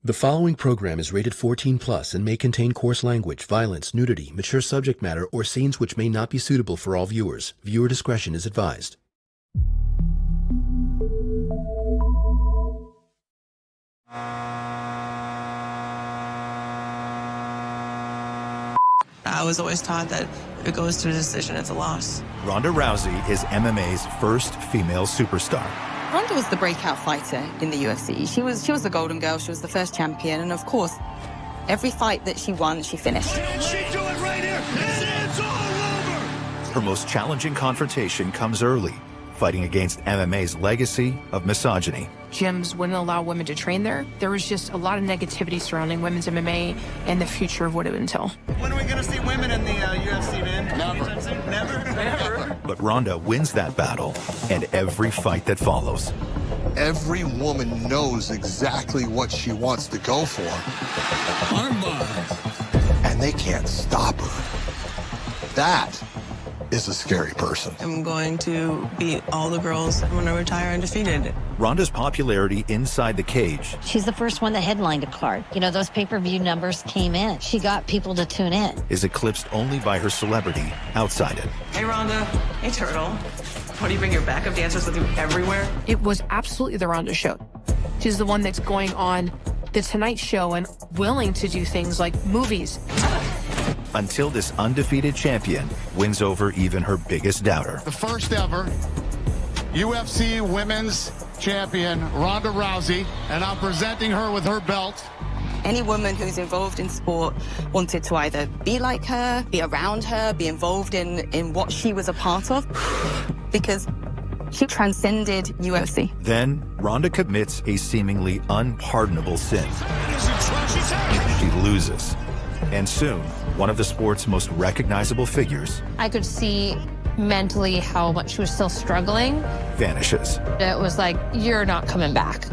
The following program is rated 14 plus and may contain coarse language, violence, nudity, mature subject matter, or scenes which may not be suitable for all viewers. Viewer discretion is advised. I was always taught that if it goes to a decision, it's a loss. Ronda Rousey is MMA's first female superstar. Ronda was the breakout fighter in the UFC. She was the golden girl. She was the first champion. And of course, every fight that she won, she finished. She do it right here. It's all over. Her most challenging confrontation comes early, fighting against MMA's legacy of misogyny. Gyms wouldn't allow women to train there. There was just a lot of negativity surrounding women's MMA and the future of what it would entail. When are we going to see women in the UFC, man? Never. But Ronda wins that battle and every fight that follows. Every woman knows exactly what she wants to go for. Armbar. And they can't stop her. That is a scary person. I'm going to beat all the girls when I retire undefeated. Ronda's popularity inside the cage She's the first one that headlined a card. You know, those pay-per-view numbers came in. She got people to tune in. is eclipsed only by her celebrity outside it. Hey, Ronda. Hey, Turtle. What, do you bring your backup dancers with you everywhere? It was absolutely the Ronda show. She's the one that's going on The Tonight Show and willing to do things like movies. Until this undefeated champion wins over even her biggest doubter. The first ever UFC Women's Champion, Ronda Rousey, and I'm presenting her with her belt. Any woman who's involved in sport wanted to either be like her, be around her, be involved in what she was a part of, because she transcended UFC. Then Ronda commits a seemingly unpardonable sin. She loses. And soon, one of the sport's most recognizable figures I could see mentally how much she was still struggling. vanishes. It was like, you're not coming back.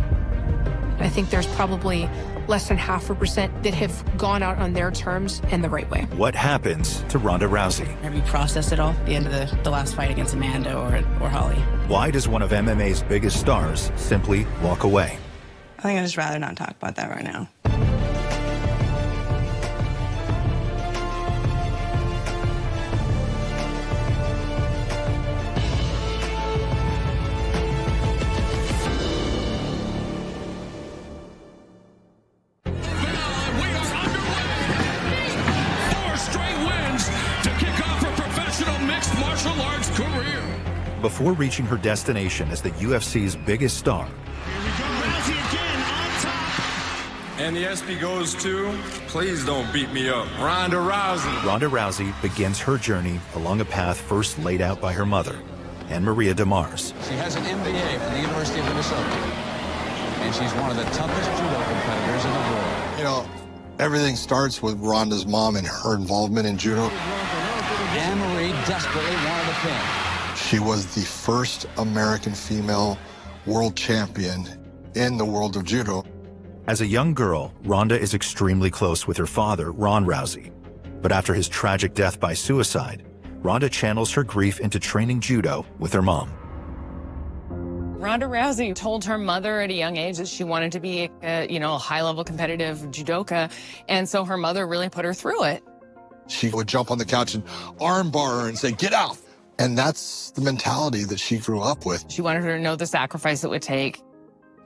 I think there's probably less than 0.5% that have gone out on their terms and the right way. What happens to Ronda Rousey? Have you processed it all? The end of the last fight against Amanda or Holly? Why does one of MMA's biggest stars simply walk away? I think I'd just rather not talk about that right now. Before reaching her destination as the UFC's biggest star, And the ESPY goes to, please don't beat me up, Ronda Rousey. Ronda Rousey begins her journey along a path first laid out by her mother, Anne Maria DeMars. She has an MBA from the University of Minnesota, and she's one of the toughest judo competitors in the world. You know, everything starts with Ronda's mom and her involvement in judo. Anne-Marie desperately wanted a pin. She was the first American female world champion in the world of judo. As a young girl, Ronda is extremely close with her father, Ron Rousey. But after his tragic death by suicide, Ronda channels her grief into training judo with her mom. Ronda Rousey told her mother at a young age that she wanted to be a high-level competitive judoka, and so her mother really put her through it. She would jump on the couch and armbar her and say, "Get out." And that's the mentality that she grew up with. She wanted her to know the sacrifice it would take.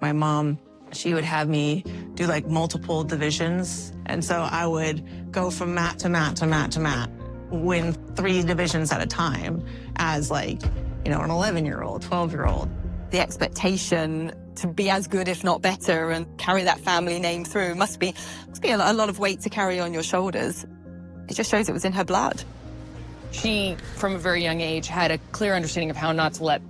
My mom, she would have me do like multiple divisions. And so I would go from mat to mat to mat to mat, win 3 divisions at a time as an 11-year-old, 12-year-old. The expectation to be as good, if not better, and carry that family name through must be a lot of weight to carry on your shoulders. It just shows it was in her blood. She, from a very young age, had a clear understanding of how not to let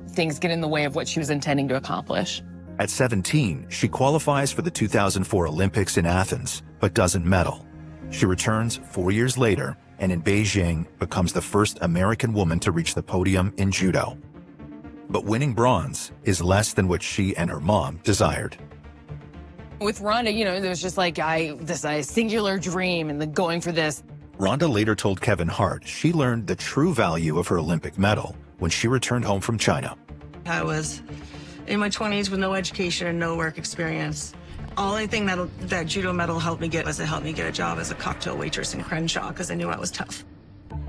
things get in the way of what she was intending to accomplish. At 17, she qualifies for the 2004 Olympics in Athens, but doesn't medal. She returns 4 years later, and in Beijing becomes the first American woman to reach the podium in judo. But winning bronze is less than what she and her mom desired. With Ronda, there was just this singular dream and the going for this. Ronda later told Kevin Hart she learned the true value of her Olympic medal when she returned home from China. I was in my 20s with no education and no work experience. Only thing that judo medal helped me get was it helped me get a job as a cocktail waitress in Crenshaw because I knew I was tough.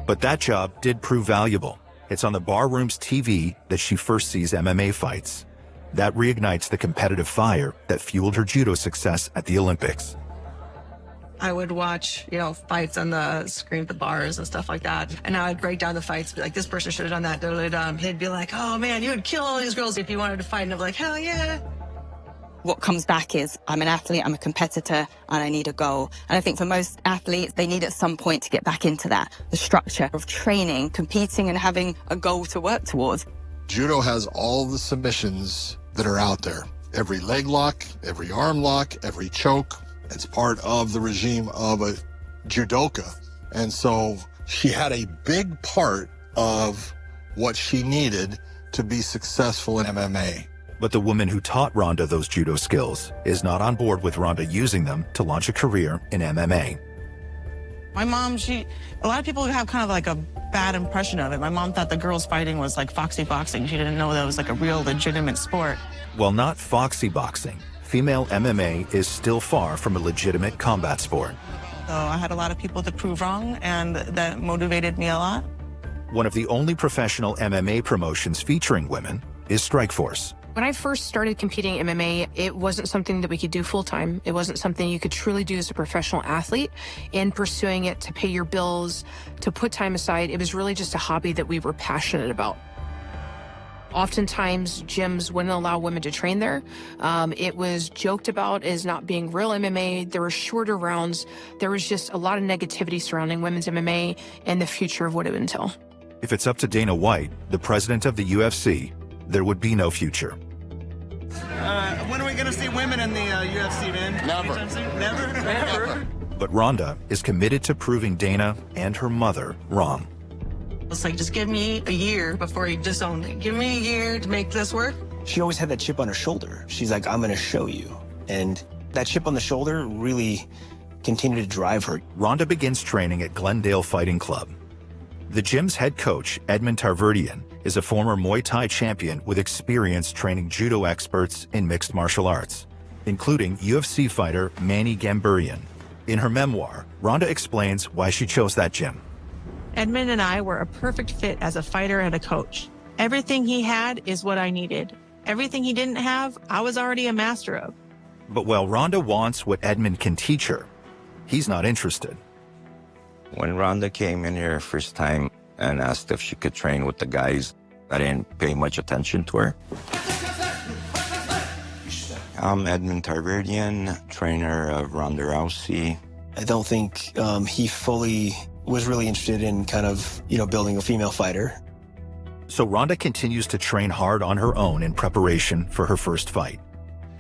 But that job did prove valuable. It's on the barroom's TV that she first sees MMA fights. That reignites the competitive fire that fueled her judo success at the Olympics. I would watch, fights on the screen at the bars and stuff like that. And I would break down the fights, be like, this person should have done that. He'd be like, oh man, you would kill all these girls if you wanted to fight. And I'd be like, hell yeah. What comes back is, I'm an athlete, I'm a competitor, and I need a goal. And I think for most athletes, they need at some point to get back into that. The structure of training, competing, and having a goal to work towards. Judo has all the submissions that are out there. Every leg lock, every arm lock, every choke. It's part of the regime of a judoka. And so she had a big part of what she needed to be successful in MMA. But the woman who taught Ronda those judo skills is not on board with Ronda using them to launch a career in MMA. My mom, a lot of people have kind of like a bad impression of it. My mom thought the girls fighting was like foxy boxing. She didn't know that was like a real legitimate sport. Well, not foxy boxing. Female MMA is still far from a legitimate combat sport. So I had a lot of people to prove wrong, and that motivated me a lot. One of the only professional MMA promotions featuring women is Strikeforce. When I first started competing in MMA, it wasn't something that we could do full-time. It wasn't something you could truly do as a professional athlete. In pursuing it to pay your bills, to put time aside, it was really just a hobby that we were passionate about. Oftentimes, gyms wouldn't allow women to train there. It was joked about as not being real MMA. There were shorter rounds. There was just a lot of negativity surrounding women's MMA and the future of what it would entail. If it's up to Dana White, the president of the UFC, there would be no future. When are we going to see women in the UFC, man? Never. Never? Never. But Ronda is committed to proving Dana and her mother wrong. It's like, just give me a year before you disown me. Give me a year to make this work. She always had that chip on her shoulder. She's like, I'm going to show you. And that chip on the shoulder really continued to drive her. Ronda begins training at Glendale Fighting Club. The gym's head coach, Edmund Tarverdian, is a former Muay Thai champion with experience training judo experts in mixed martial arts, including UFC fighter Manny Gamburian. In her memoir, Ronda explains why she chose that gym. Edmund and I were a perfect fit as a fighter and a coach. Everything he had is what I needed. Everything he didn't have, I was already a master of. But while Ronda wants what Edmund can teach her, he's not interested. When Ronda came in here first time and asked if she could train with the guys, I didn't pay much attention to her. I'm Edmund Tarverdian, trainer of Ronda Rousey. I don't think he fully was really interested in kind of, building a female fighter. So Ronda continues to train hard on her own in preparation for her first fight.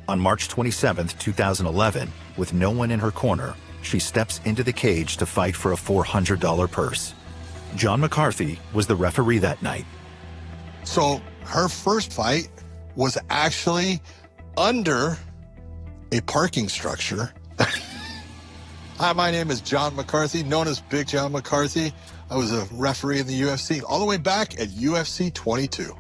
On March 27th, 2011, with no one in her corner, she steps into the cage to fight for a $400 purse. John McCarthy was the referee that night. So her first fight was actually under a parking structure. Hi, my name is John McCarthy, known as Big John McCarthy. I was a referee in the UFC all the way back at UFC 22.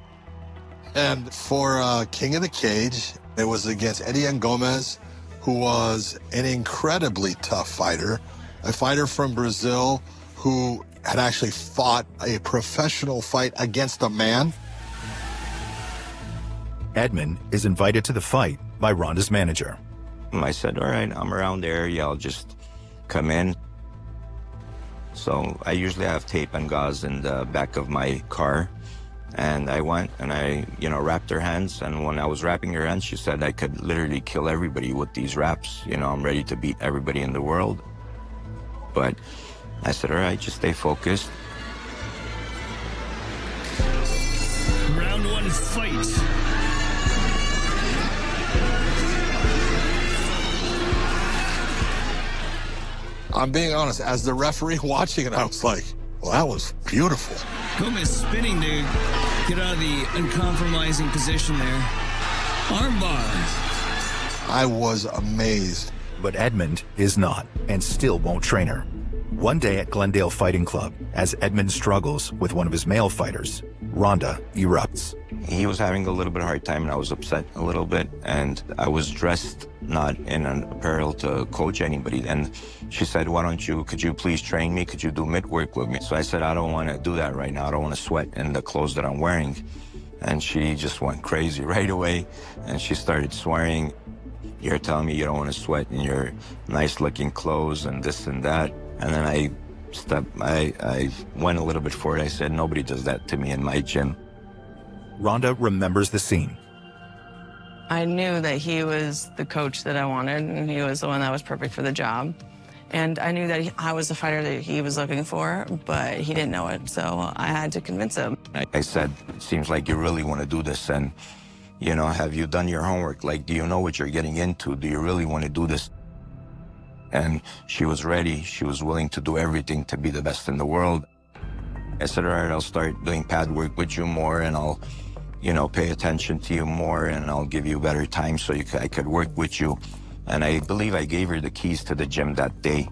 And for King of the Cage, it was against Edian Gomez, who was an incredibly tough fighter, a fighter from Brazil who had actually fought a professional fight against a man. Edmund is invited to the fight by Ronda's manager. I said, all right, I'm around the area, I'll just come in. So I usually have tape and gauze in the back of my car. And I went and I, wrapped her hands. And when I was wrapping her hands, she said I could literally kill everybody with these wraps. I'm ready to beat everybody in the world. But I said, all right, just stay focused. Round one, fight. I'm being honest, as the referee watching it, I was like, well, that was beautiful. Gomez spinning to get out of the uncompromising position there. Armbar. I was amazed. But Edmund is not, and still won't train her. One day at Glendale Fighting Club, as Edmund struggles with one of his male fighters, Ronda erupts. He was having a little bit of a hard time, and I was upset a little bit, and I was dressed not in an apparel to coach anybody. And she said, could you please train me? Could you do mitt work with me? So I said, I don't want to do that right now. I don't want to sweat in the clothes that I'm wearing. And she just went crazy right away, and she started swearing. You're telling me you don't want to sweat in your nice-looking clothes and this and that. And then I went a little bit forward. I said, nobody does that to me in my gym. Ronda remembers the scene. I knew that he was the coach that I wanted, and he was the one that was perfect for the job. And I knew that I was the fighter that he was looking for, but he didn't know it, so I had to convince him. I said, it seems like you really want to do this, and, you know, have you done your homework? Like, do you know what you're getting into? Do you really want to do this? And she was ready. She was willing to do everything to be the best in the world. I said, all right, I'll start doing pad work with you more, and I'll, you know, pay attention to you more, and I'll give you better time so I could work with you. And I believe I gave her the keys to the gym that day.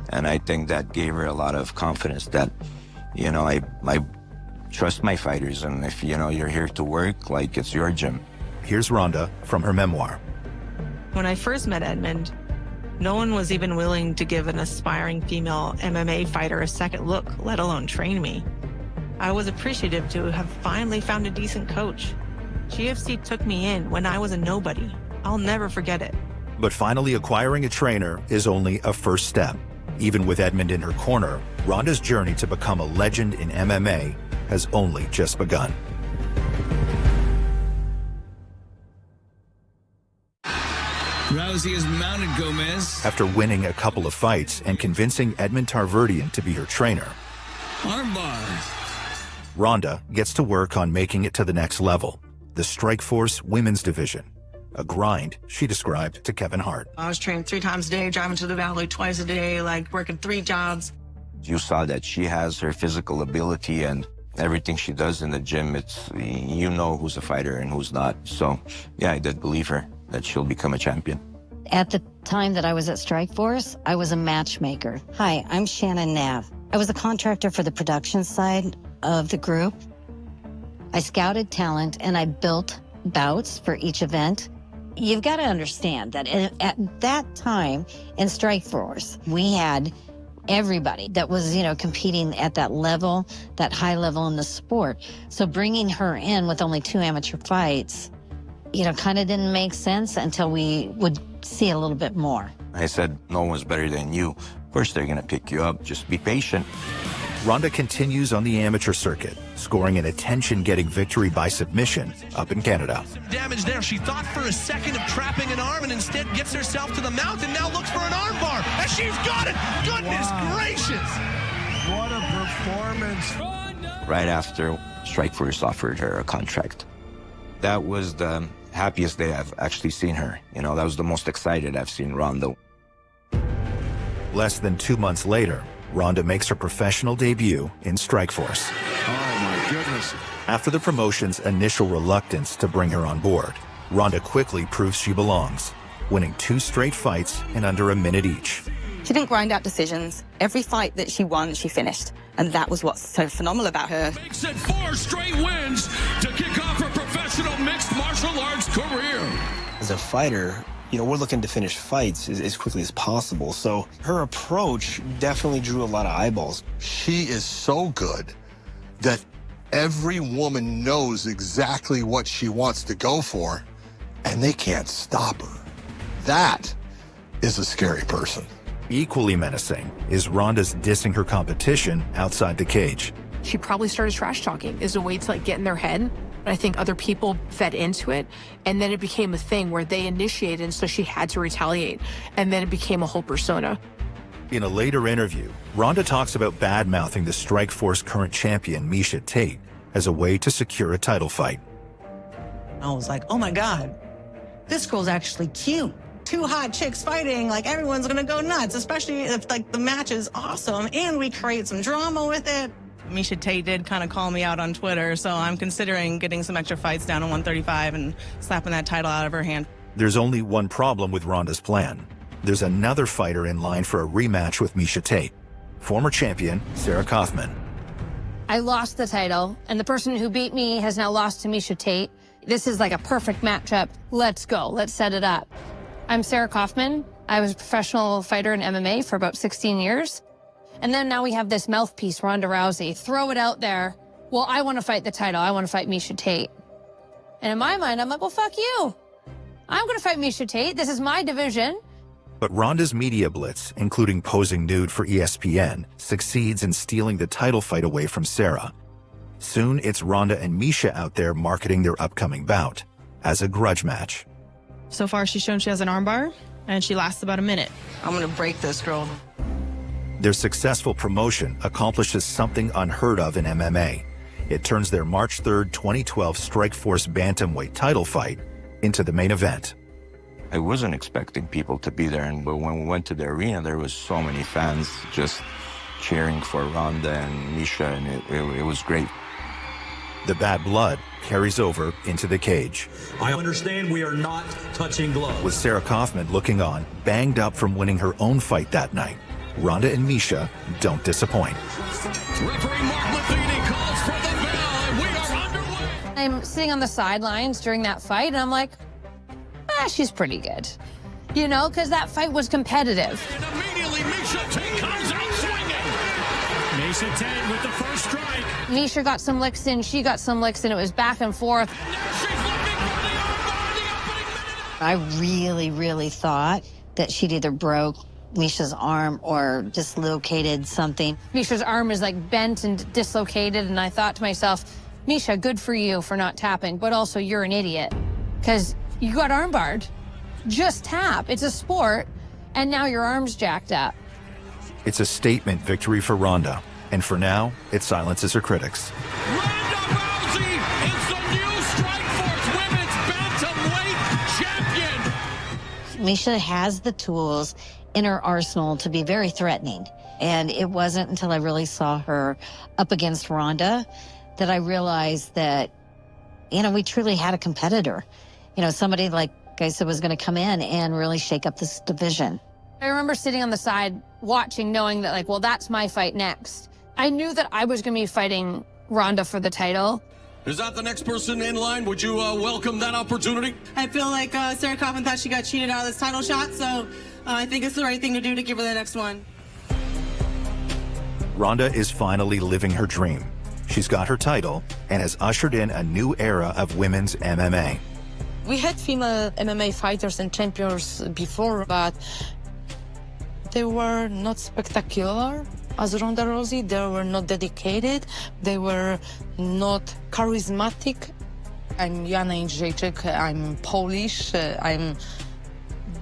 And I think that gave her a lot of confidence that, you know, I trust my fighters, and if, you know, you're here to work, like, it's your gym. Here's Ronda from her memoir. When I first met Edmund, no one was even willing to give an aspiring female MMA fighter a second look, let alone train me. I was appreciative to have finally found a decent coach. GFC took me in when I was a nobody. I'll never forget it. But finally acquiring a trainer is only a first step. Even with Edmund in her corner, Ronda's journey to become a legend in MMA has only just begun. Rousey has mounted Gomez. After winning a couple of fights and convincing Edmund Tarverdian to be her trainer, armbar, Ronda gets to work on making it to the next level, the Strikeforce Women's Division, a grind she described to Kevin Hart. I was trained 3 times a day, driving to the valley twice a day, like working 3 jobs. You saw that she has her physical ability, and everything she does in the gym, it's, you know who's a fighter and who's not. So, yeah, I did believe her that she'll become a champion. At the time that I was at Strikeforce, I was a matchmaker. Hi, I'm Shannon Nav. I was a contractor for the production side of the group. I scouted talent and I built bouts for each event. You've got to understand that at that time in Strikeforce, we had everybody that was, you know, competing at that level, that high level in the sport. So bringing her in with only 2 amateur fights, you know, kind of didn't make sense until we would see a little bit more. I said, no one's better than you. Of course they're going to pick you up. Just be patient. Ronda continues on the amateur circuit, scoring an attention-getting victory by submission up in Canada. Damage there. She thought for a second of trapping an arm and instead gets herself to the mount and now looks for an arm bar. And she's got it! Goodness gracious! What a performance. Right after Strikeforce offered her a contract. That was the happiest day I've actually seen her. You know, that was the most excited I've seen Ronda. Less than 2 months later, Ronda makes her professional debut in Strikeforce. Oh, my goodness. After the promotion's initial reluctance to bring her on board, Ronda quickly proves she belongs, winning 2 straight fights in under a minute each. She didn't grind out decisions. Every fight that she won, she finished. And that was what's so phenomenal about her. Makes it 4 straight wins to kick off her professional mixed martial arts career. As a fighter, you know, we're looking to finish fights as quickly as possible. So her approach definitely drew a lot of eyeballs. She is so good that every woman knows exactly what she wants to go for, and they can't stop her. That is a scary person. Equally menacing is Ronda's dissing her competition outside the cage. She probably started trash talking as a way to like get in their head. I think other people fed into it, and then it became a thing where they initiated, and so she had to retaliate, and then it became a whole persona. In a later interview, Ronda talks about bad-mouthing the Strikeforce current champion, Miesha Tate, as a way to secure a title fight. I was like, oh my God, this girl's actually cute. 2 hot chicks fighting, like everyone's gonna go nuts, especially if like the match is awesome and we create some drama with it. Miesha Tate did kind of call me out on Twitter, so I'm considering getting some extra fights down to 135 and slapping that title out of her hand. There's only one problem with Ronda's plan. There's another fighter in line for a rematch with Miesha Tate, former champion Sarah Kaufman. I lost the title, and the person who beat me has now lost to Miesha Tate. This is like a perfect matchup. Let's go. Let's set it up. I'm Sarah Kaufman. I was a professional fighter in MMA for about 16 years. And then now we have this mouthpiece, Ronda Rousey. Throw it out there. Well, I want to fight the title. I want to fight Miesha Tate. And in my mind, I'm like, well, fuck you. I'm going to fight Miesha Tate. This is my division. But Ronda's media blitz, including posing nude for ESPN, succeeds in stealing the title fight away from Sarah. Soon, it's Ronda and Miesha out there marketing their upcoming bout as a grudge match. So far, she's shown she has an armbar, and she lasts about a minute. I'm going to break this girl. Their successful promotion accomplishes something unheard of in MMA. It turns their March 3rd, 2012 Strikeforce Bantamweight title fight into the main event. I wasn't expecting people to be there, but when we went to the arena, there was so many fans just cheering for Ronda and Miesha, and it was great. The bad blood carries over into the cage. I understand we are not touching gloves. With Sarah Kaufman looking on, banged up from winning her own fight that night, Ronda and Miesha don't disappoint. Referee Mark Matheny calls for the bell, and we are underway. I'm sitting on the sidelines during that fight, and I'm like, she's pretty good. You know, because that fight was competitive. And immediately Miesha Tate comes out swinging. Miesha Tate with the first strike. Miesha got some licks in, she got some licks in. It was back and forth. I really thought that she'd either broke Miesha's arm or dislocated something. Miesha's arm is like bent and dislocated, and I thought to myself, Miesha, good for you for not tapping, but also you're an idiot, because you got armbarred. Just tap. It's a sport, and now your arm's jacked up. It's a statement victory for Ronda, and for now, it silences her critics. Ronda Rousey is the new Strikeforce Women's Bantamweight Champion. Miesha has the tools in her arsenal to be very threatening, and it wasn't until I really saw her up against Ronda that I realized that, you know, we truly had a competitor. You know, somebody, like I said, was going to come in and really shake up this division. I remember sitting on the side watching, knowing that, like, well, that's my fight next. I knew that I was going to be fighting Ronda for the title. Is that the next person in line? Would you welcome that opportunity? I feel like Sarah Kaufman thought she got cheated out of this title shot, so I think it's the right thing to do to give her the next one. Ronda is finally living her dream. She's got her title and has ushered in a new era of women's MMA. We had female MMA fighters and champions before, but they were not spectacular as Ronda Rousey. They were not dedicated. They were not charismatic. I'm Jana Jędrzejczyk. I'm Polish. I'm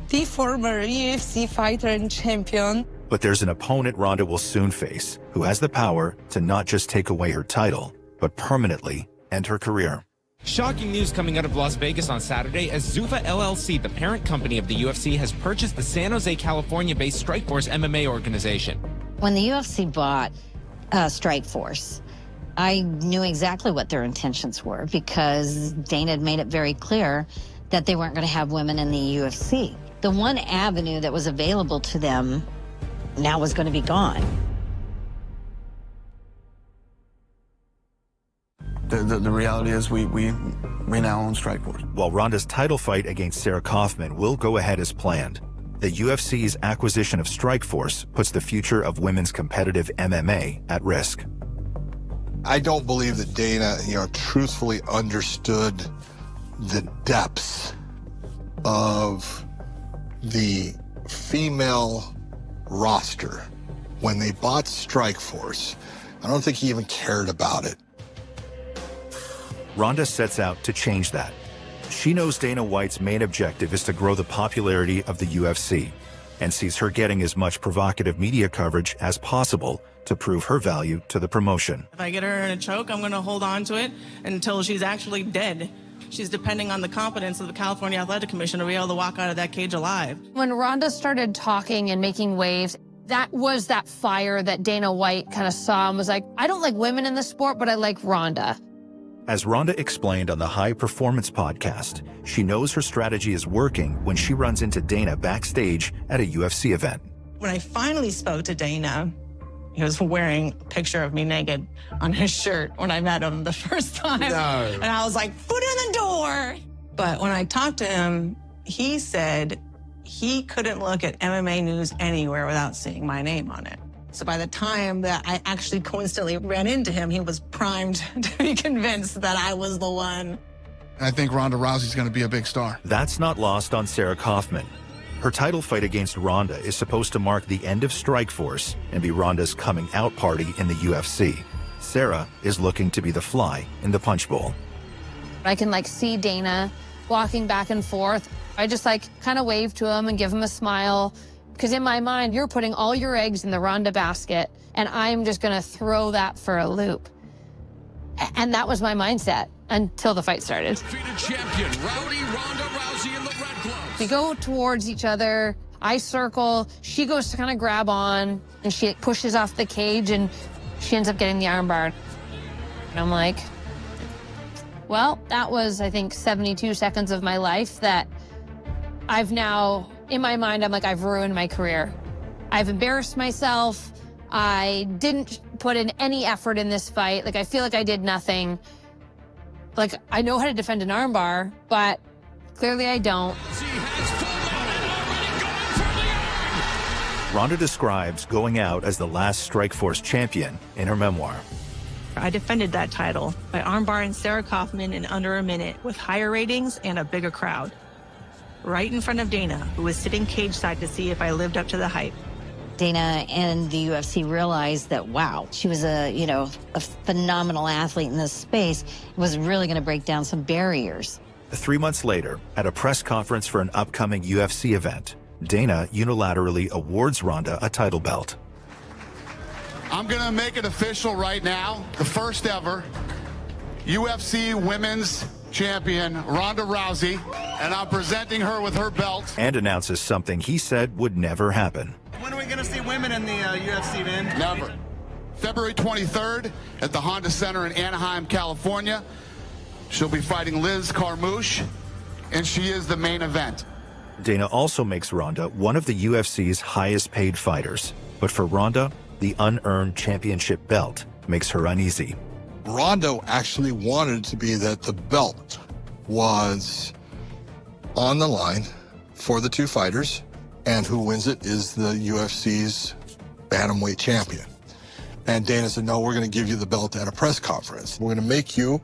the former UFC fighter and champion. But there's an opponent Ronda will soon face who has the power to not just take away her title, but permanently end her career. Shocking news coming out of Las Vegas on Saturday as Zuffa LLC, the parent company of the UFC, has purchased the San Jose, California-based Strikeforce MMA organization. When the UFC bought Strikeforce, I knew exactly what their intentions were because Dana had made it very clear that they weren't going to have women in the UFC. The one avenue that was available to them now was going to be gone. The reality is we now own Strikeforce. While Ronda's title fight against Sarah Kaufman will go ahead as planned, the UFC's acquisition of Strikeforce puts the future of women's competitive MMA at risk. I don't believe that Dana, truthfully understood the depths of the female roster when they bought Strikeforce. I don't think he even cared about it. Ronda sets out to change that. She knows Dana White's main objective is to grow the popularity of the UFC and sees her getting as much provocative media coverage as possible to prove her value to the promotion. If I get her in a choke, I'm going to hold on to it until she's actually dead. She's depending on the competence of the California Athletic Commission to be able to walk out of that cage alive. When Ronda started talking and making waves, that was that fire that Dana White kind of saw and was like, I don't like women in the sport, but I like Ronda. As Ronda explained on the High Performance podcast, she knows her strategy is working when she runs into Dana backstage at a UFC event. When I finally spoke to Dana, he was wearing a picture of me naked on his shirt when I met him the first time. No. And I was like, foot in the door. But when I talked to him, he said he couldn't look at MMA news anywhere without seeing my name on it. So by the time that I actually coincidentally ran into him, he was primed to be convinced that I was the one. I think Ronda Rousey's going to be a big star. That's not lost on Sarah Kaufman. Her title fight against Ronda is supposed to mark the end of Strikeforce and be Ronda's coming out party in the UFC. Sarah is looking to be the fly in the punch bowl. I can see Dana walking back and forth. I just kind of wave to him and give him a smile. Because in my mind, you're putting all your eggs in the Ronda basket, and I'm just going to throw that for a loop. And that was my mindset until the fight started. Defeated champion, Rowdy Ronda Rousey in the red gloves. We go towards each other. I circle. She goes to kind of grab on, and she pushes off the cage, and she ends up getting the armbar. And I'm like, well, that was, I think, 72 seconds of my life that I've now... In my mind, I'm like, I've ruined my career. I've embarrassed myself. I didn't put in any effort in this fight. I feel like I did nothing. I know how to defend an armbar, but clearly I don't. Ronda describes going out as the last Strikeforce champion in her memoir. I defended that title by armbarring Sarah Kaufman in under a minute with higher ratings and a bigger crowd. Right in front of Dana, who was sitting cage side to see if I lived up to the hype. Dana and the UFC realized that, wow, she was a phenomenal athlete in this space, was really going to break down some barriers. 3 months later, at a press conference for an upcoming UFC event, Dana unilaterally awards Ronda a title belt. I'm going to make it official right now, the first ever UFC Women's Champion, Ronda Rousey, and I'm presenting her with her belt. And announces something he said would never happen. When are we going to see women in the UFC, man? Never. February 23rd at the Honda Center in Anaheim, California. She'll be fighting Liz Carmouche, and she is the main event. Dana also makes Ronda one of the UFC's highest paid fighters. But for Ronda, the unearned championship belt makes her uneasy. Ronda actually wanted to be that the belt was on the line for the two fighters, and who wins it is the UFC's bantamweight champion. And Dana said, no, we're going to give you the belt at a press conference. We're going to make you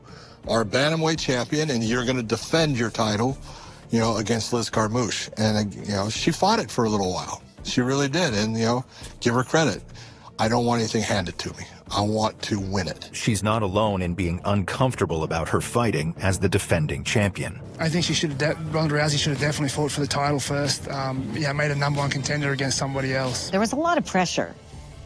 our bantamweight champion, and you're going to defend your title, against Liz Carmouche. And, she fought it for a little while. She really did. And, give her credit. I don't want anything handed to me. I want to win it. She's not alone in being uncomfortable about her fighting as the defending champion. I think Ronda Rousey should have definitely fought for the title first. Made a #1 contender against somebody else. There was a lot of pressure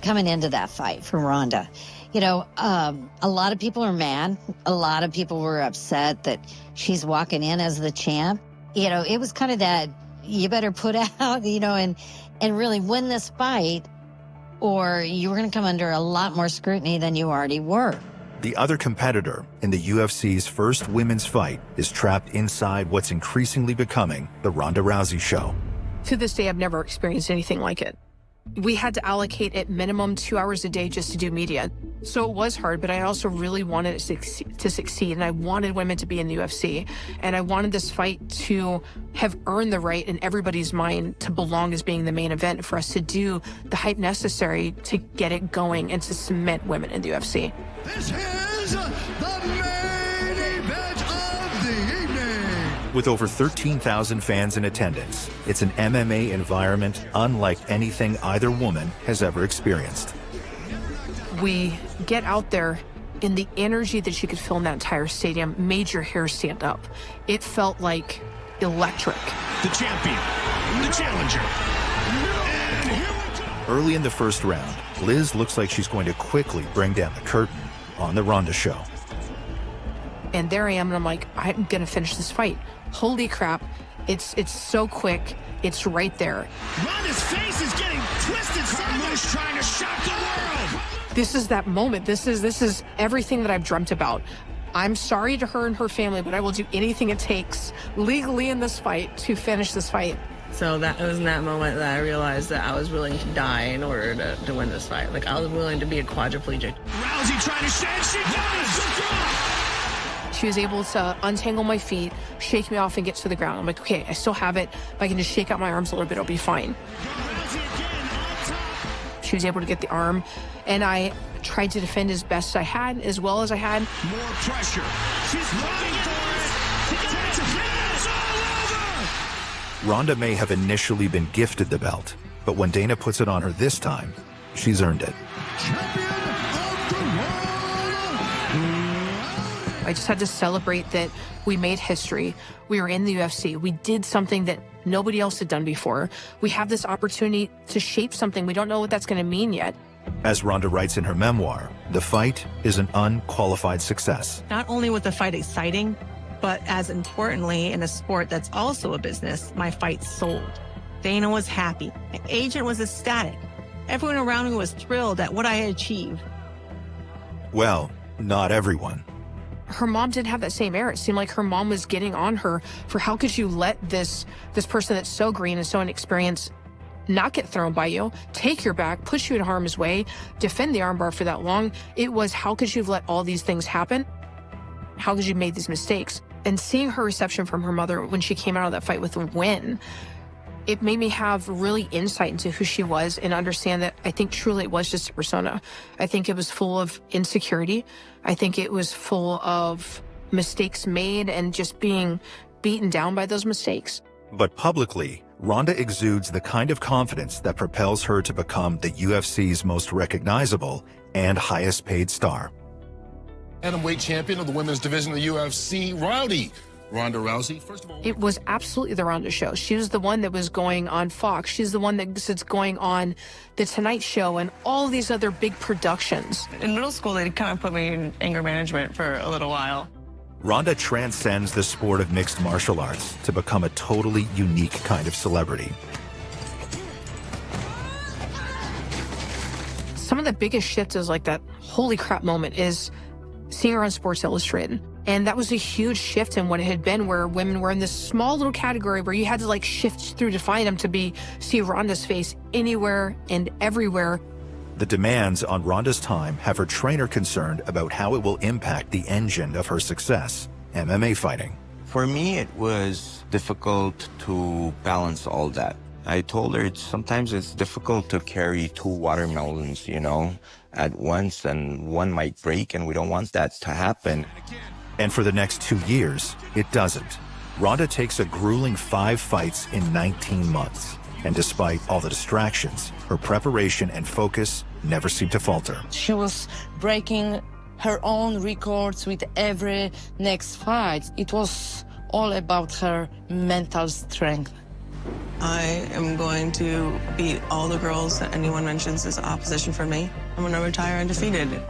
coming into that fight from Ronda. A lot of people are mad. A lot of people were upset that she's walking in as the champ. It was kind of that, you better put out, and really win this fight, or you were going to come under a lot more scrutiny than you already were. The other competitor in the UFC's first women's fight is trapped inside what's increasingly becoming the Ronda Rousey show. To this day, I've never experienced anything like it. We had to allocate at minimum 2 hours a day just to do media. So it was hard, but I also really wanted it to succeed, and I wanted women to be in the UFC, and I wanted this fight to have earned the right in everybody's mind to belong as being the main event, for us to do the hype necessary to get it going and to cement women in the UFC. This is the main event of the evening. With over 13,000 fans in attendance, it's an MMA environment unlike anything either woman has ever experienced. We get out there, and the energy that you could feel in that entire stadium made your hair stand up. It felt like electric. The champion, the challenger. Early in the first round, Liz looks like she's going to quickly bring down the curtain on the Ronda show. And there I am, and I'm like, I'm gonna finish this fight. Holy crap, it's so quick, it's right there. Ronda's face is getting twisted. Carmouche trying to shock the world. This is that moment. This is everything that I've dreamt about. I'm sorry to her and her family, but I will do anything it takes legally in this fight to finish this fight. So that was in that moment that I realized that I was willing to die in order to win this fight. Like, I was willing to be a quadriplegic. Rousey trying to shed, she does! She was able to untangle my feet, shake me off, and get to the ground. I'm like, okay, I still have it. If I can just shake out my arms a little bit, I'll be fine. She was able to get the arm, and I tried to defend as best I had, as well as I had. More pressure. She's looking for it. It's all over. Ronda may have initially been gifted the belt, but when Dana puts it on her this time, she's earned it. I just had to celebrate that we made history. We were in the UFC. We did something that nobody else had done before. We have this opportunity to shape something. We don't know what that's going to mean yet. As Ronda writes in her memoir, the fight is an unqualified success. Not only was the fight exciting, but as importantly, in a sport that's also a business, my fight sold. Dana was happy. My agent was ecstatic. Everyone around me was thrilled at what I had achieved. Well, not everyone. Her mom didn't have that same air. It seemed like her mom was getting on her for how could you let this person that's so green and so inexperienced not get thrown by you, take your back, push you in harm's way, defend the armbar for that long. It was, how could you have let all these things happen? How could you have made these mistakes? And seeing her reception from her mother when she came out of that fight with a win, it made me have really insight into who she was and understand that I think truly it was just a persona. I think it was full of insecurity. I think it was full of mistakes made and just being beaten down by those mistakes. But publicly, Ronda exudes the kind of confidence that propels her to become the UFC's most recognizable and highest paid star. Atomweight champion of the women's division of the UFC, Ronda Rousey. First of all, it was absolutely the Ronda show. She was the one that was going on Fox. She's the one that's going on The Tonight Show and all these other big productions. In middle school, they kind of put me in anger management for a little while. Ronda transcends the sport of mixed martial arts to become a totally unique kind of celebrity. Some of the biggest shifts is like that holy crap moment is seeing her on Sports Illustrated. And that was a huge shift in what it had been, where women were in this small little category where you had to like shift through to find them to see Ronda's face anywhere and everywhere. The demands on Ronda's time have her trainer concerned about how it will impact the engine of her success, MMA fighting. For me, it was difficult to balance all that. I told her sometimes it's difficult to carry two watermelons, at once, and one might break, and we don't want that to happen. And for the next 2 years, it doesn't. Ronda takes a grueling 5 fights in 19 months. And despite all the distractions, her preparation and focus never seem to falter. She was breaking her own records with every next fight. It was all about her mental strength. I am going to beat all the girls that anyone mentions as opposition for me. I'm going to retire undefeated.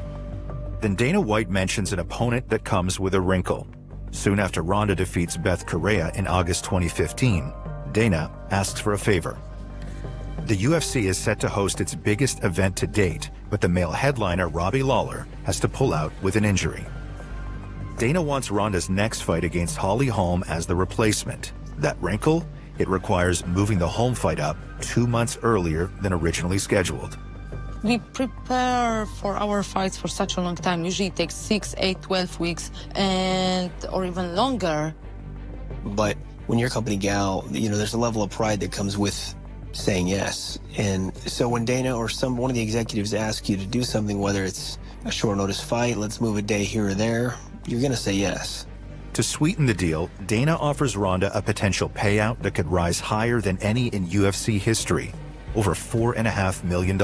Then Dana White mentions an opponent that comes with a wrinkle. Soon after Ronda defeats Beth Correa in August 2015, Dana asks for a favor. The UFC is set to host its biggest event to date, but the male headliner Robbie Lawler has to pull out with an injury. Dana wants Ronda's next fight against Holly Holm as the replacement. That wrinkle? It requires moving the Holm fight up 2 months earlier than originally scheduled. We prepare for our fights for such a long time. Usually it takes 6, 8, 12 weeks, or even longer. But when you're a company gal, there's a level of pride that comes with saying yes. And so when Dana or one of the executives ask you to do something, whether it's a short notice fight, let's move a day here or there, you're going to say yes. To sweeten the deal, Dana offers Ronda a potential payout that could rise higher than any in UFC history, over $4.5 million.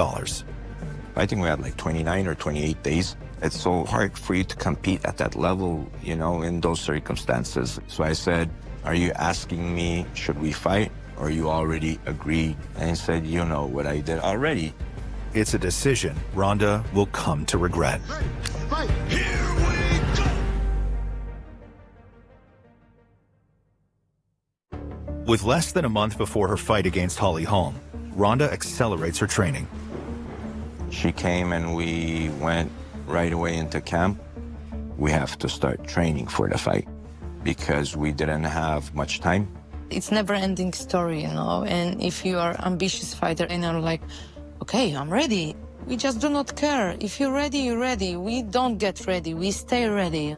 I think we had like 29 or 28 days. It's so hard for you to compete at that level, in those circumstances. So I said, are you asking me, should we fight? Or you already agreed? And he said, you know what I did already. It's a decision Ronda will come to regret. Fight. Here we go. With less than a month before her fight against Holly Holm, Ronda accelerates her training. She came and we went right away into camp. we have to start training for the fight because we didn't have much time. It's never-ending story, you know, and if you are ambitious fighter and are like, okay, I'm ready, we just do not care. If you're ready, you're ready. We don't get ready, we stay ready.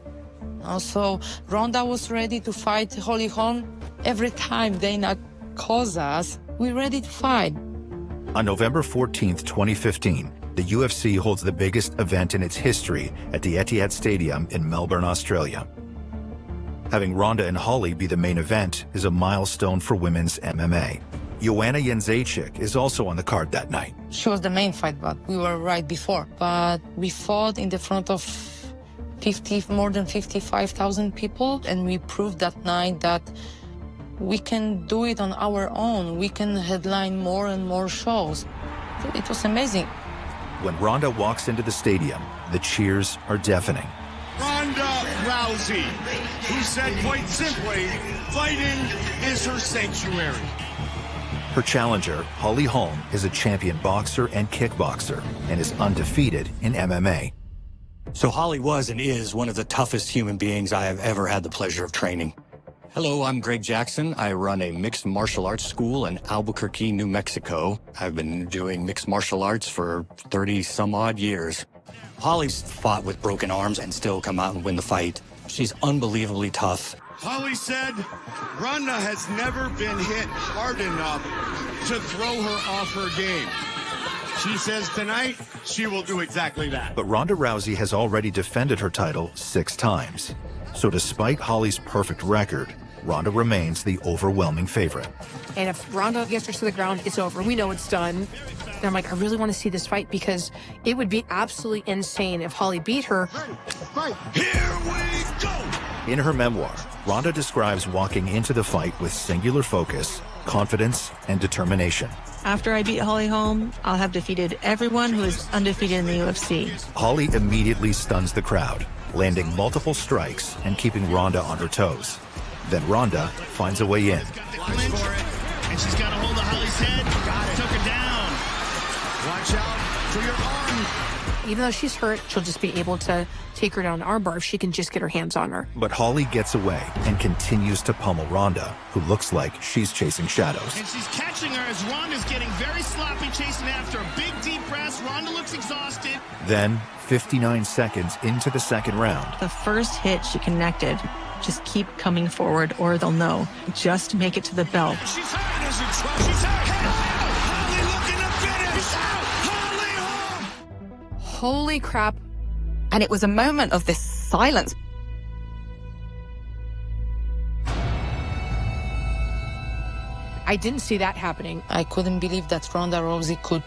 Also, Ronda was ready to fight Holly Holm. Every time Dana calls us, we're ready to fight. On November 14th, 2015, the UFC holds the biggest event in its history at the Etihad Stadium in Melbourne, Australia. Having Ronda and Holly be the main event is a milestone for women's MMA. Joanna Jędrzejczyk is also on the card that night. She was the main fight, but we were right before. But we fought in the front of more than 55,000 people, and we proved that night that we can do it on our own. We can headline more and more shows. It was amazing. When Ronda walks into the stadium, the cheers are deafening. Ronda Rousey, who said quite simply, fighting is her sanctuary. Her challenger, Holly Holm, is a champion boxer and kickboxer and is undefeated in MMA. So Holly was and is one of the toughest human beings I have ever had the pleasure of training. Hello, I'm Greg Jackson. I run a mixed martial arts school in Albuquerque, New Mexico. I've been doing mixed martial arts for 30 some odd years. Holly's fought with broken arms and still come out and win the fight. She's unbelievably tough. Holly said Ronda has never been hit hard enough to throw her off her game. She says tonight she will do exactly that. But Ronda Rousey has already defended her title 6 times. So despite Holly's perfect record, Ronda remains the overwhelming favorite. And if Ronda gets her to the ground, it's over. We know it's done. And I'm like, I really want to see this fight because it would be absolutely insane if Holly beat her. Here we go! In her memoir, Ronda describes walking into the fight with singular focus, confidence, and determination. After I beat Holly Holm, I'll have defeated everyone who is undefeated in the UFC. Holly immediately stuns the crowd, landing multiple strikes and keeping Ronda on her toes. Then Ronda finds a way in. And she's got a hold of Holly's head. Took her down. Watch out for your arm. Even though she's hurt, she'll just be able to take her down to armbar if she can just get her hands on her. But Holly gets away and continues to pummel Ronda, who looks like she's chasing shadows. And she's catching her as Ronda's getting very sloppy, chasing after a big deep breath. Ronda looks exhausted. Then, 59 seconds into the second round, The first hit she connected. Just keep coming forward or they'll know. Just make it to the bell. She's hurt. There's a trouble. She's hurt. Holly looking to finish. Holly Holm. Holy crap. And it was a moment of this silence. I didn't see that happening. I couldn't believe that Ronda Rousey could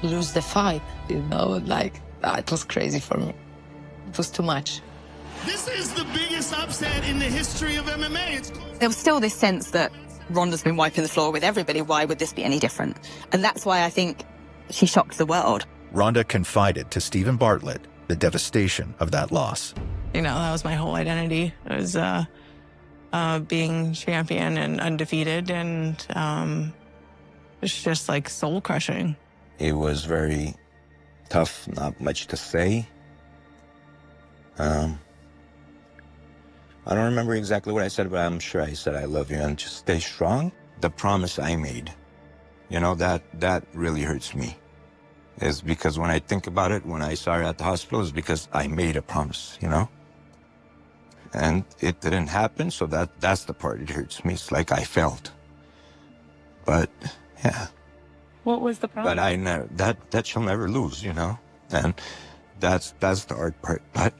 lose the fight. You know, like, it was crazy for me. It was too much. This is the biggest upset in the history of MMA. There was still this sense that Ronda's been wiping the floor with everybody. Why would this be any different? And that's why I think she shocked the world. Ronda confided to Stephen Bartlett the devastation of that loss. You know, that was my whole identity. It was being champion and undefeated, and it's just like soul crushing. It was very tough, not much to say. I don't remember exactly what I said, but I'm sure I said I love you and just stay strong. The promise I made, you know, that really hurts me. Is because when I think about it, when I saw her at the hospital, it's because I made a promise, you know? And it didn't happen, so that's the part that hurts me. It's like I failed. But, yeah. What was the problem? But I know that she'll never lose, you know? And that's the hard part, but...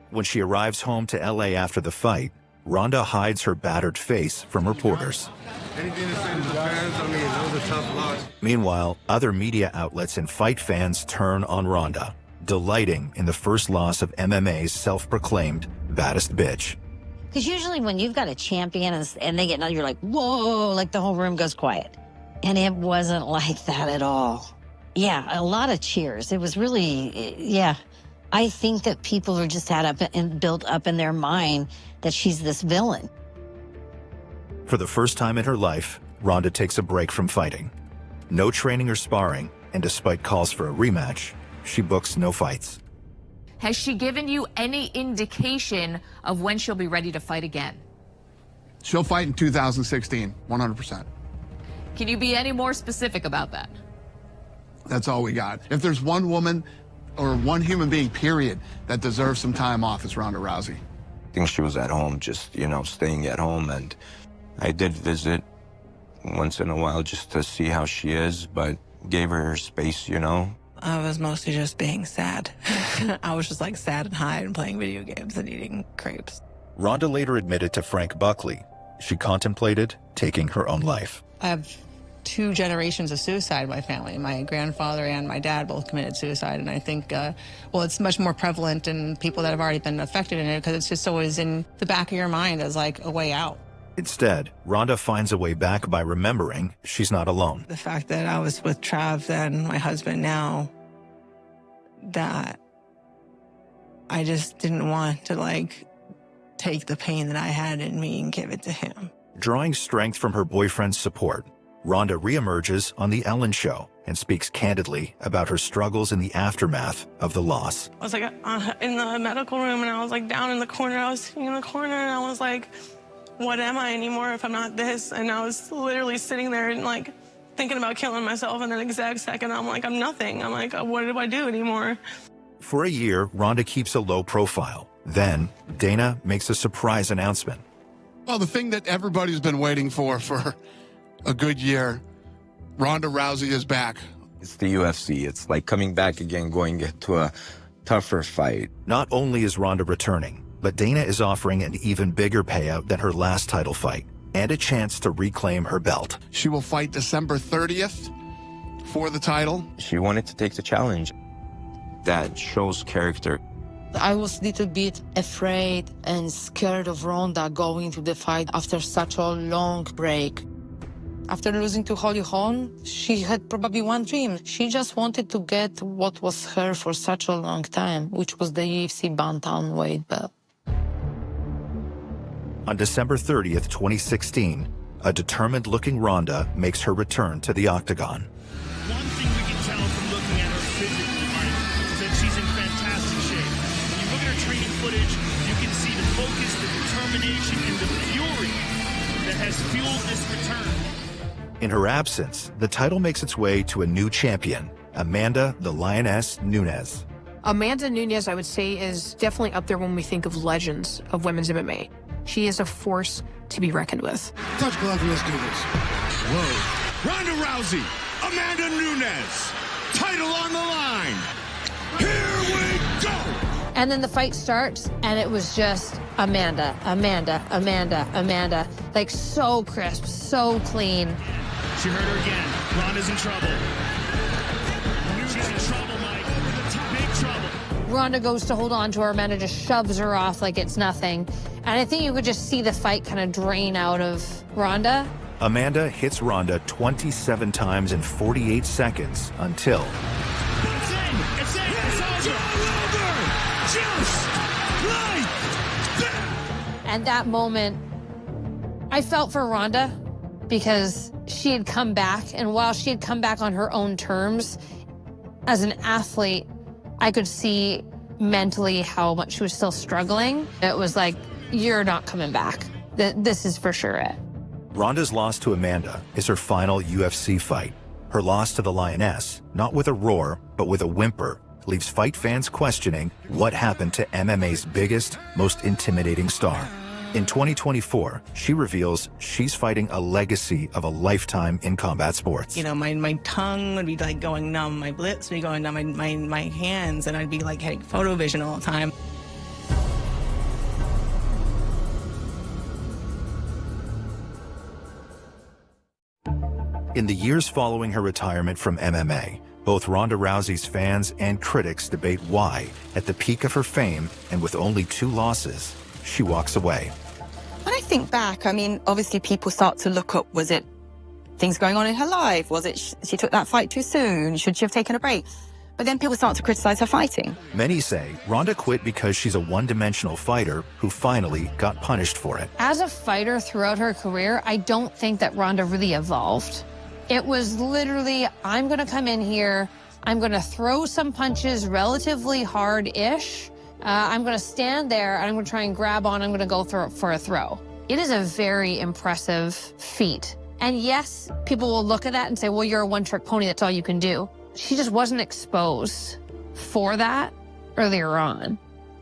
When she arrives home to LA after the fight, Ronda hides her battered face from reporters. Anything to say to the fans? I mean, that was a tough loss. Meanwhile, other media outlets and fight fans turn on Ronda, delighting in the first loss of MMA's self-proclaimed baddest bitch. Because usually when you've got a champion and they get another, you're like, whoa, like the whole room goes quiet. And it wasn't like that at all. Yeah, a lot of cheers. It was really, yeah. I think that people are just had up and built up in their mind that she's this villain. For the first time in her life, Ronda takes a break from fighting. No training or sparring, and despite calls for a rematch, she books no fights. Has she given you any indication of when she'll be ready to fight again? She'll fight in 2016, 100%. Can you be any more specific about that? That's all we got. If there's one woman or one human being, period, that deserves some time off, it's Ronda Rousey. I think she was at home, just, staying at home. And I did visit once in a while just to see how she is, but gave her space, I was mostly just being sad. I was just like sad and high and playing video games and eating crepes. Ronda later admitted to Frank Buckley she contemplated taking her own life. I have 2 generations of suicide in my family. My grandfather and my dad both committed suicide, and I think, it's much more prevalent in people that have already been affected in it because it's just always in the back of your mind as like a way out. Instead, Ronda finds a way back by remembering she's not alone. The fact that I was with Trav then, my husband now, that I just didn't want to take the pain that I had in me and give it to him. Drawing strength from her boyfriend's support, Ronda reemerges on The Ellen Show and speaks candidly about her struggles in the aftermath of the loss. I was in the medical room and I was down in the corner. I was sitting in the corner and I was like, what am I anymore if I'm not this? And I was literally sitting there and thinking about killing myself. And then exact second, I'm like, I'm nothing. I'm like, what do I do anymore? For a year, Ronda keeps a low profile. Then Dana makes a surprise announcement. Well, the thing that everybody's been waiting for a good year, Ronda Rousey is back. It's the UFC. It's like coming back again, going to a tougher fight. Not only is Ronda returning, but Dana is offering an even bigger payout than her last title fight and a chance to reclaim her belt. She will fight December 30th for the title. She wanted to take the challenge. That shows character. I was a little bit afraid and scared of Ronda going into the fight after such a long break. After losing to Holly Holm, she had probably one dream. She just wanted to get what was her for such a long time, which was the UFC bantamweight belt. On December 30th, 2016, a determined-looking Ronda makes her return to the octagon. One thing we can tell from looking at her physically, Mike, is that she's in fantastic shape. When you look at her training footage, you can see the focus, the determination, and the fury that has fueled this return. In her absence, the title makes its way to a new champion, Amanda the Lioness Nunes. Amanda Nunes, I would say, is definitely up there when we think of legends of women's MMA. She is a force to be reckoned with. Touch glove and let's do this. Whoa. Ronda Rousey, Amanda Nunes, title on the line. Here we go. And then the fight starts, and it was just Amanda, Amanda, Amanda, Amanda. So crisp, so clean. She hurt her again. Ronda's in trouble. She's in trouble, Mike. Big trouble. Ronda goes to hold on to her, Amanda just shoves her off like it's nothing. And I think you could just see the fight kind of drain out of Ronda. Amanda hits Ronda 27 times in 48 seconds until... It's in! It's in! It's over! Just like that! And that moment, I felt for Ronda because she had come back. And while she had come back on her own terms, as an athlete, I could see mentally how much she was still struggling. It was like, you're not coming back. This is for sure it. Ronda's loss to Amanda is her final UFC fight. Her loss to the Lioness, not with a roar, but with a whimper, leaves fight fans questioning what happened to MMA's biggest, most intimidating star. In 2024, she reveals she's fighting a legacy of a lifetime in combat sports. My tongue would be going numb, my lips would be going numb, my hands, and I'd be having photo vision all the time. In the years following her retirement from MMA, both Ronda Rousey's fans and critics debate why, at the peak of her fame and with only 2 losses, she walks away. When I think back, obviously people start to look up, was it things going on in her life? Was it she took that fight too soon? Should she have taken a break? But then people start to criticize her fighting. Many say Ronda quit because she's a one-dimensional fighter who finally got punished for it. As a fighter throughout her career, I don't think that Ronda really evolved. It was literally, I'm going to come in here, I'm going to throw some punches relatively hard-ish. I'm going to stand there, and I'm going to try and grab on. I'm going to go for a throw. It is a very impressive feat. And yes, people will look at that and say, well, you're a one-trick pony. That's all you can do. She just wasn't exposed for that earlier on.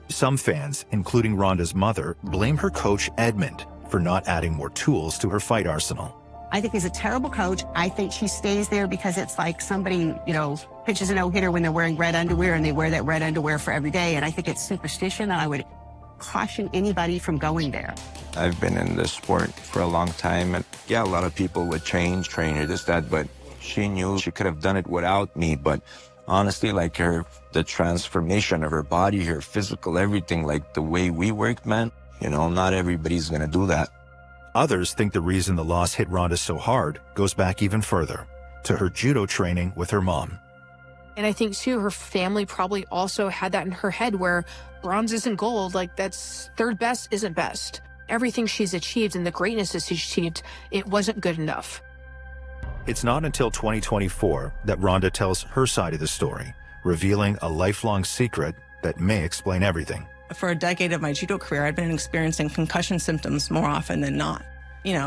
Some fans, including Ronda's mother, blame her coach Edmund for not adding more tools to her fight arsenal. I think he's a terrible coach. I think she stays there because it's like somebody, pitches a no-hitter when they're wearing red underwear and they wear that red underwear for every day. And I think it's superstition, and I would caution anybody from going there. I've been in this sport for a long time, and yeah, a lot of people would change, trainer, this, that, but she knew she could have done it without me. But honestly, like the transformation of her body, her physical, everything, like the way we worked, man, not everybody's gonna do that. Others think the reason the loss hit Ronda so hard goes back even further, to her judo training with her mom. And I think, too, her family probably also had that in her head where bronze isn't gold, like that's third best isn't best. Everything she's achieved and the greatness that she's achieved, it wasn't good enough. It's not until 2024 that Ronda tells her side of the story, revealing a lifelong secret that may explain everything. For a decade of my judo career, I'd been experiencing concussion symptoms more often than not.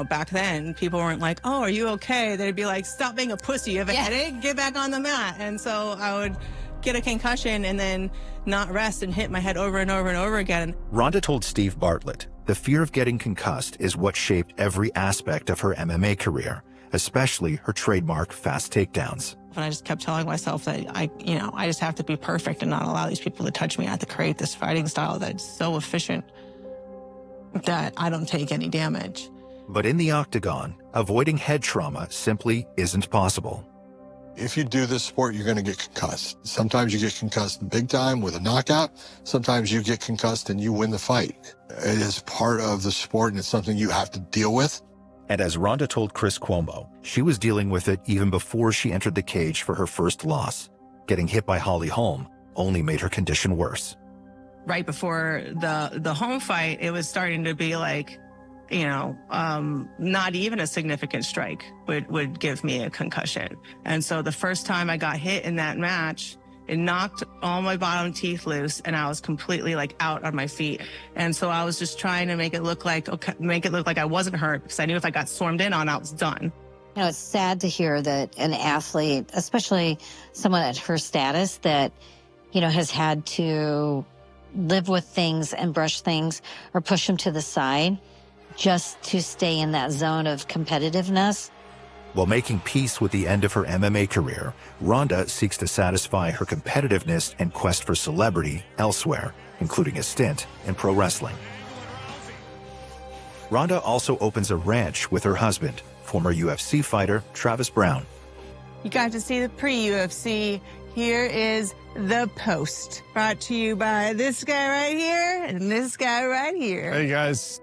Back then, people weren't like, oh, are you okay? They'd be like, stop being a pussy. You have a headache? Get back on the mat. And so I would get a concussion and then not rest and hit my head over and over and over again. Ronda told Steve Bartlett, the fear of getting concussed is what shaped every aspect of her MMA career, especially her trademark fast takedowns. And I just kept telling myself that I just have to be perfect and not allow these people to touch me. I have to create this fighting style that's so efficient that I don't take any damage. But in the octagon, avoiding head trauma simply isn't possible. If you do this sport, you're going to get concussed. Sometimes you get concussed big time with a knockout. Sometimes you get concussed and you win the fight. It is part of the sport, and it's something you have to deal with. And as Ronda told Chris Cuomo, she was dealing with it even before she entered the cage for her first loss. Getting hit by Holly Holm only made her condition worse. Right before the home fight, it was starting to be like, not even a significant strike would give me a concussion. And so the first time I got hit in that match, it knocked all my bottom teeth loose, and I was completely out on my feet. And so I was just trying to make it look like I wasn't hurt, because I knew if I got swarmed in on, I was done. It's sad to hear that an athlete, especially someone at her status that, has had to live with things and brush things or push them to the side just to stay in that zone of competitiveness. While making peace with the end of her MMA career, Ronda seeks to satisfy her competitiveness and quest for celebrity elsewhere, including a stint in pro wrestling. Ronda also opens a ranch with her husband, former UFC fighter Travis Brown. You got to see the pre-UFC. Here is the post, brought to you by this guy right here and this guy right here. Hey, guys.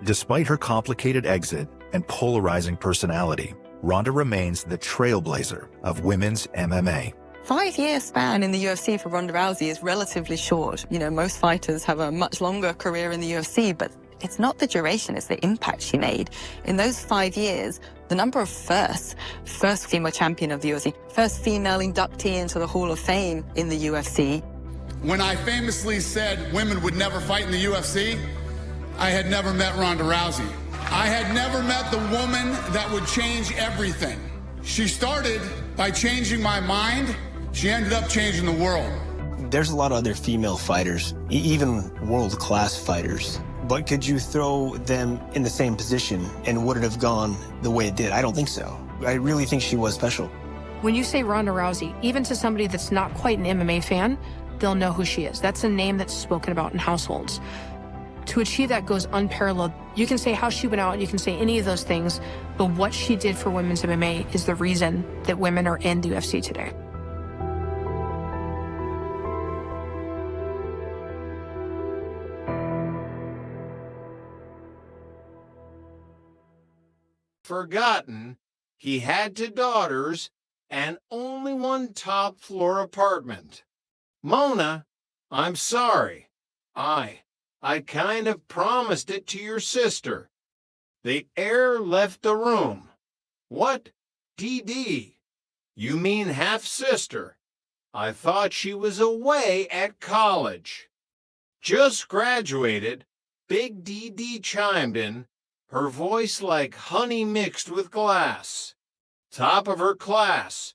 Despite her complicated exit and polarizing personality, Ronda remains the trailblazer of women's MMA. 5-year span in the UFC for Ronda Rousey is relatively short. Most fighters have a much longer career in the UFC, but it's not the duration, it's the impact she made. In those 5 years, the number of first female champion of the UFC, first female inductee into the Hall of Fame in the UFC. When I famously said women would never fight in the UFC, I had never met Ronda Rousey. I had never met the woman that would change everything. She started by changing my mind. She ended up changing the world. There's a lot of other female fighters, even world-class fighters. But could you throw them in the same position and would it have gone the way it did? I don't think so. I really think she was special. When you say Ronda Rousey, even to somebody that's not quite an MMA fan, they'll know who she is. That's a name that's spoken about in households. To achieve that goes unparalleled. You can say how she went out, you can say any of those things, but what she did for women's MMA is the reason that women are in the UFC today. Forgotten, he had 2 daughters and only one top-floor apartment. Mona, I'm sorry. I kind of promised it to your sister. The heir left the room. What? DD? You mean half-sister? I thought she was away at college. Just graduated, Big DD chimed in, her voice like honey mixed with glass. Top of her class,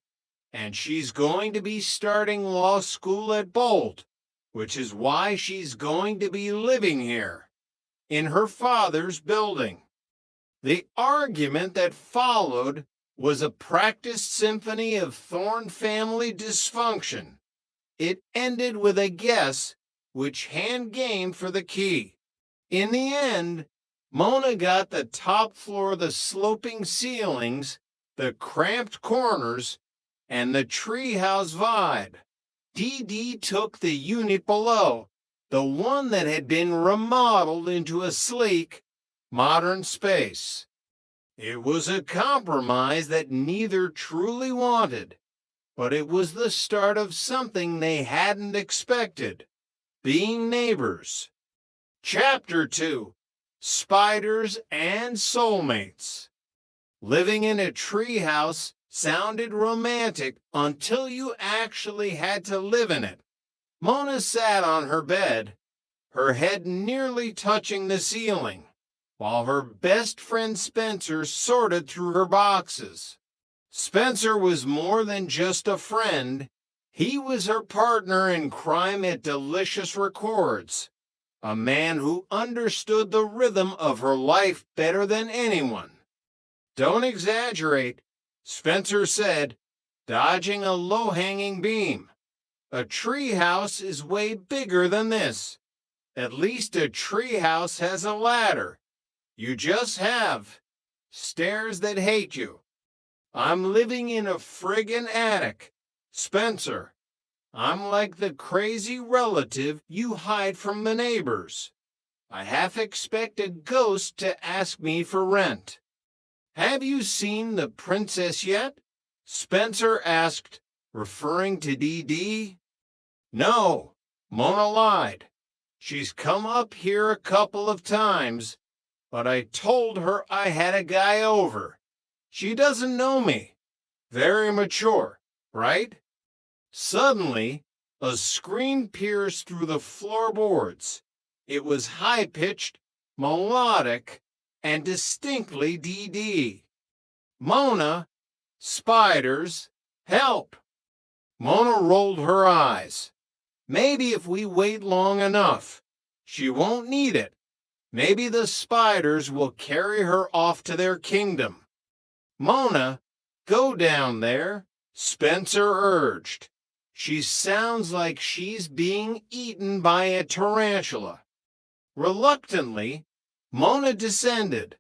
and she's going to be starting law school at Bolt, which is why she's going to be living here, in her father's building. The argument that followed was a practiced symphony of Thorne family dysfunction. It ended with a guess which hand gained for the key. In the end, Mona got the top floor, the sloping ceilings, the cramped corners, and the treehouse vibe. DD took the unit below, the one that had been remodeled into a sleek, modern space. It was a compromise that neither truly wanted, but it was the start of something they hadn't expected, being neighbors. Chapter 2, Spiders and Soulmates. Living in a treehouse sounded romantic until you actually had to live in it. Mona sat on her bed, her head nearly touching the ceiling, while her best friend Spencer sorted through her boxes. Spencer was more than just a friend. He was her partner in crime at Delicious Records, a man who understood the rhythm of her life better than anyone. Don't exaggerate, Spencer said, dodging a low-hanging beam. A treehouse is way bigger than this. At least a treehouse has a ladder. You just have stairs that hate you. I'm living in a friggin' attic. Spencer, I'm like the crazy relative you hide from the neighbors. I half expect a ghost to ask me for rent. Have you seen the princess yet? Spencer asked, referring to DD. No, Mona lied. She's come up here a couple of times, but I told her I had a guy over. She doesn't know me. Very mature, right? Suddenly, a scream pierced through the floorboards. It was high-pitched, melodic, and distinctly DD. Mona, spiders, help! Mona rolled her eyes. Maybe if we wait long enough, she won't need it. Maybe the spiders will carry her off to their kingdom. Mona, go down there, Spencer urged. She sounds like she's being eaten by a tarantula. Reluctantly, Mona descended.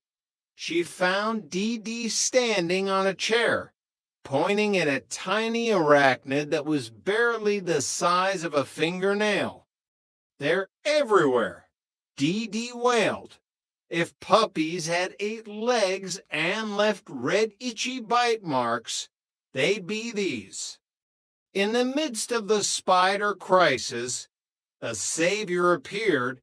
She found DD standing on a chair, pointing at a tiny arachnid that was barely the size of a fingernail. They're everywhere, DD wailed. If puppies had 8 legs and left red itchy bite marks, they'd be these. In the midst of the spider crisis, a savior appeared,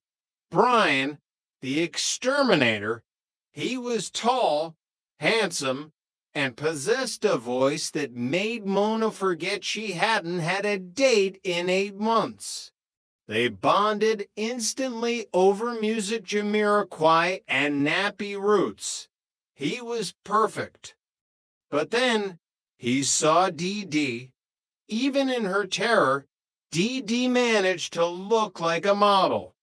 Brian, the exterminator. He was tall, handsome, and possessed a voice that made Mona forget she hadn't had a date in 8 months. They bonded instantly over music Jamiroquai and Nappy Roots. He was perfect. But then he saw DD. Even in her terror, DD managed to look like a model.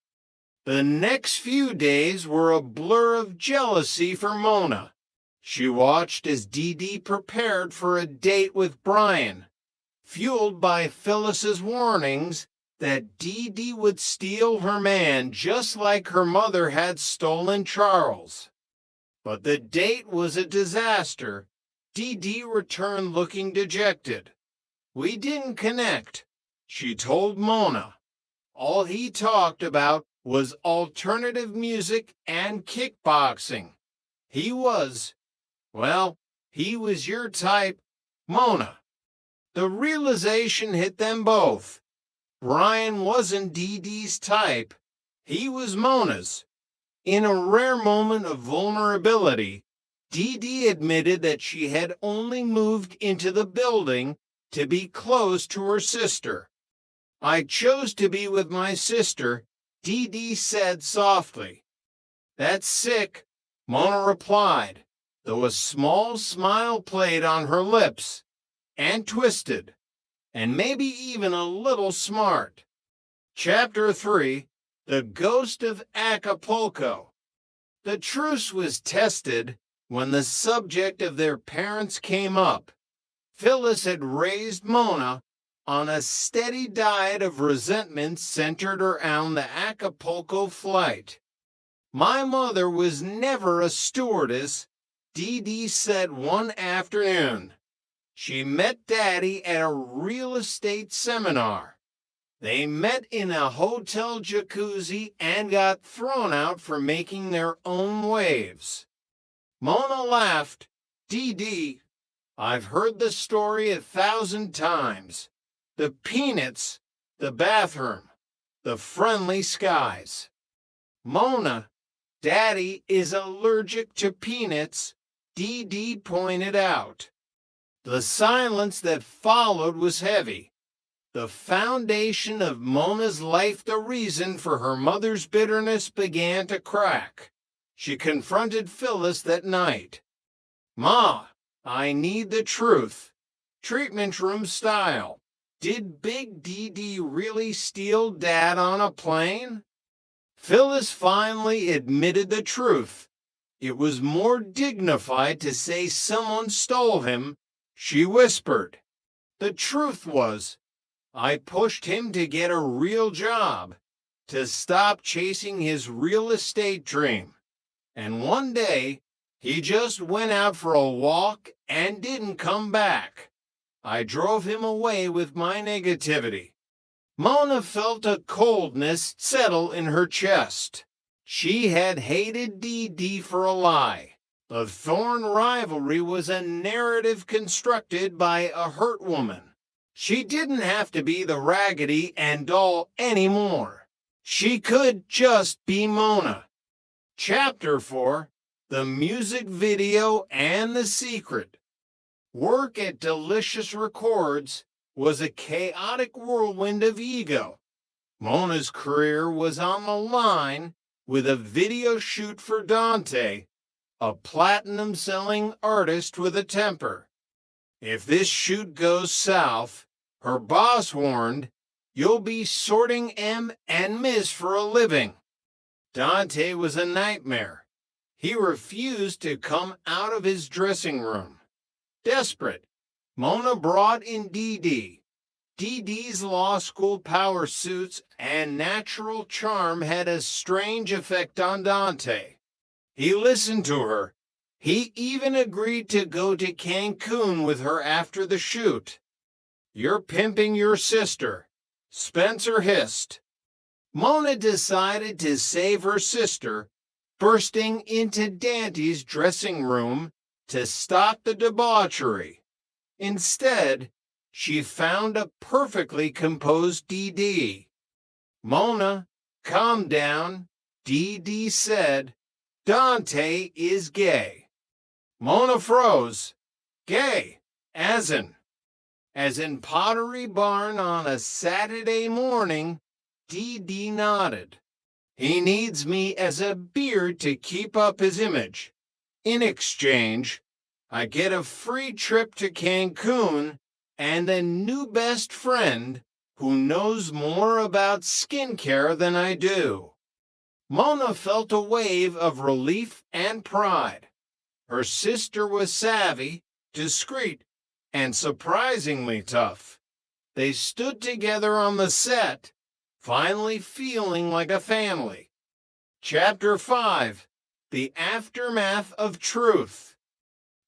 The next few days were a blur of jealousy for Mona. She watched as DD prepared for a date with Brian, fueled by Phyllis's warnings that DD would steal her man just like her mother had stolen Charles. But the date was a disaster. DD returned looking dejected. We didn't connect, she told Mona. All he talked about was alternative music and kickboxing. He was your type, Mona. The realization hit them both. Brian wasn't DD's type. He was Mona's. In a rare moment of vulnerability, DD admitted that she had only moved into the building to be close to her sister. I chose to be with my sister, Dee said softly. That's sick, Mona replied, though a small smile played on her lips, and twisted, and maybe even a little smart. Chapter 3, The Ghost of Acapulco. The truce was tested when the subject of their parents came up. Phyllis had raised Mona on a steady diet of resentment centered around the Acapulco flight. My mother was never a stewardess, Dee said one afternoon. She met Daddy at a real estate seminar. They met in a hotel jacuzzi and got thrown out for making their own waves. Mona laughed. Dee, I've heard the story 1,000 times. The peanuts, the bathroom, the friendly skies. Mona, Daddy is allergic to peanuts, Dee pointed out. The silence that followed was heavy. The foundation of Mona's life, the reason for her mother's bitterness, began to crack. She confronted Phyllis that night. Ma, I need the truth. Treatment room style. Did Big Dee really steal Dad on a plane? Phyllis finally admitted the truth. It was more dignified to say someone stole him, she whispered. The truth was, I pushed him to get a real job, to stop chasing his real estate dream. And one day, he just went out for a walk and didn't come back. I drove him away with my negativity. Mona felt a coldness settle in her chest. She had hated Dee for a lie. The Thorn rivalry was a narrative constructed by a hurt woman. She didn't have to be the Raggedy Ann doll anymore. She could just be Mona. Chapter 4, The Music Video and the Secret. Work at Delicious Records was a chaotic whirlwind of ego. Mona's career was on the line with a video shoot for Dante, a platinum-selling artist with a temper. If this shoot goes south, her boss warned, you'll be sorting M and Ms for a living. Dante was a nightmare. He refused to come out of his dressing room. Desperate, Mona brought in Dee. Dee's law school power suits and natural charm had a strange effect on Dante. He listened to her. He even agreed to go to Cancun with her after the shoot. You're pimping your sister, Spencer hissed. Mona decided to save her sister, bursting into Dante's dressing room to stop the debauchery. Instead, she found a perfectly composed Dee. Mona, calm down, Dee said. Dante is gay. Mona froze. Gay, as in Pottery Barn on a Saturday morning, Dee nodded. He needs me as a beard to keep up his image. In exchange, I get a free trip to Cancun and a new best friend who knows more about skincare than I do. Mona felt a wave of relief and pride. Her sister was savvy, discreet, and surprisingly tough. They stood together on the set, finally feeling like a family. Chapter 5, The Aftermath of Truth.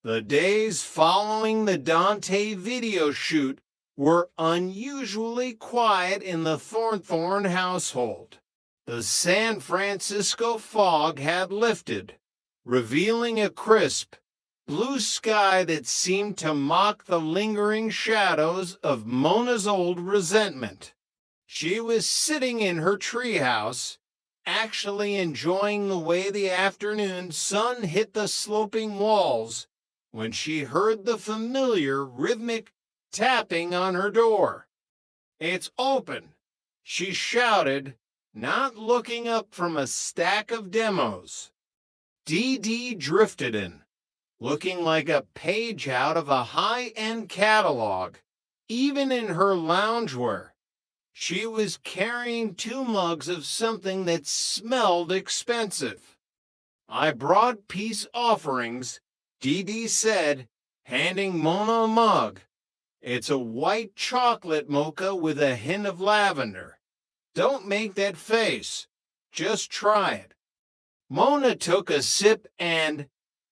The days following the Dante video shoot were unusually quiet in the Thorn household. The San Francisco fog had lifted, revealing a crisp, blue sky that seemed to mock the lingering shadows of Mona's old resentment. She was sitting in her treehouse, actually enjoying the way the afternoon sun hit the sloping walls, when she heard the familiar rhythmic tapping on her door. "It's open," she shouted, not looking up from a stack of demos. Dee drifted in, looking like a page out of a high-end catalog, even in her loungewear. She was carrying 2 mugs of something that smelled expensive. "I brought peace offerings," Dee said, handing Mona a mug. "It's a white chocolate mocha with a hint of lavender. Don't make that face. Just try it." Mona took a sip and,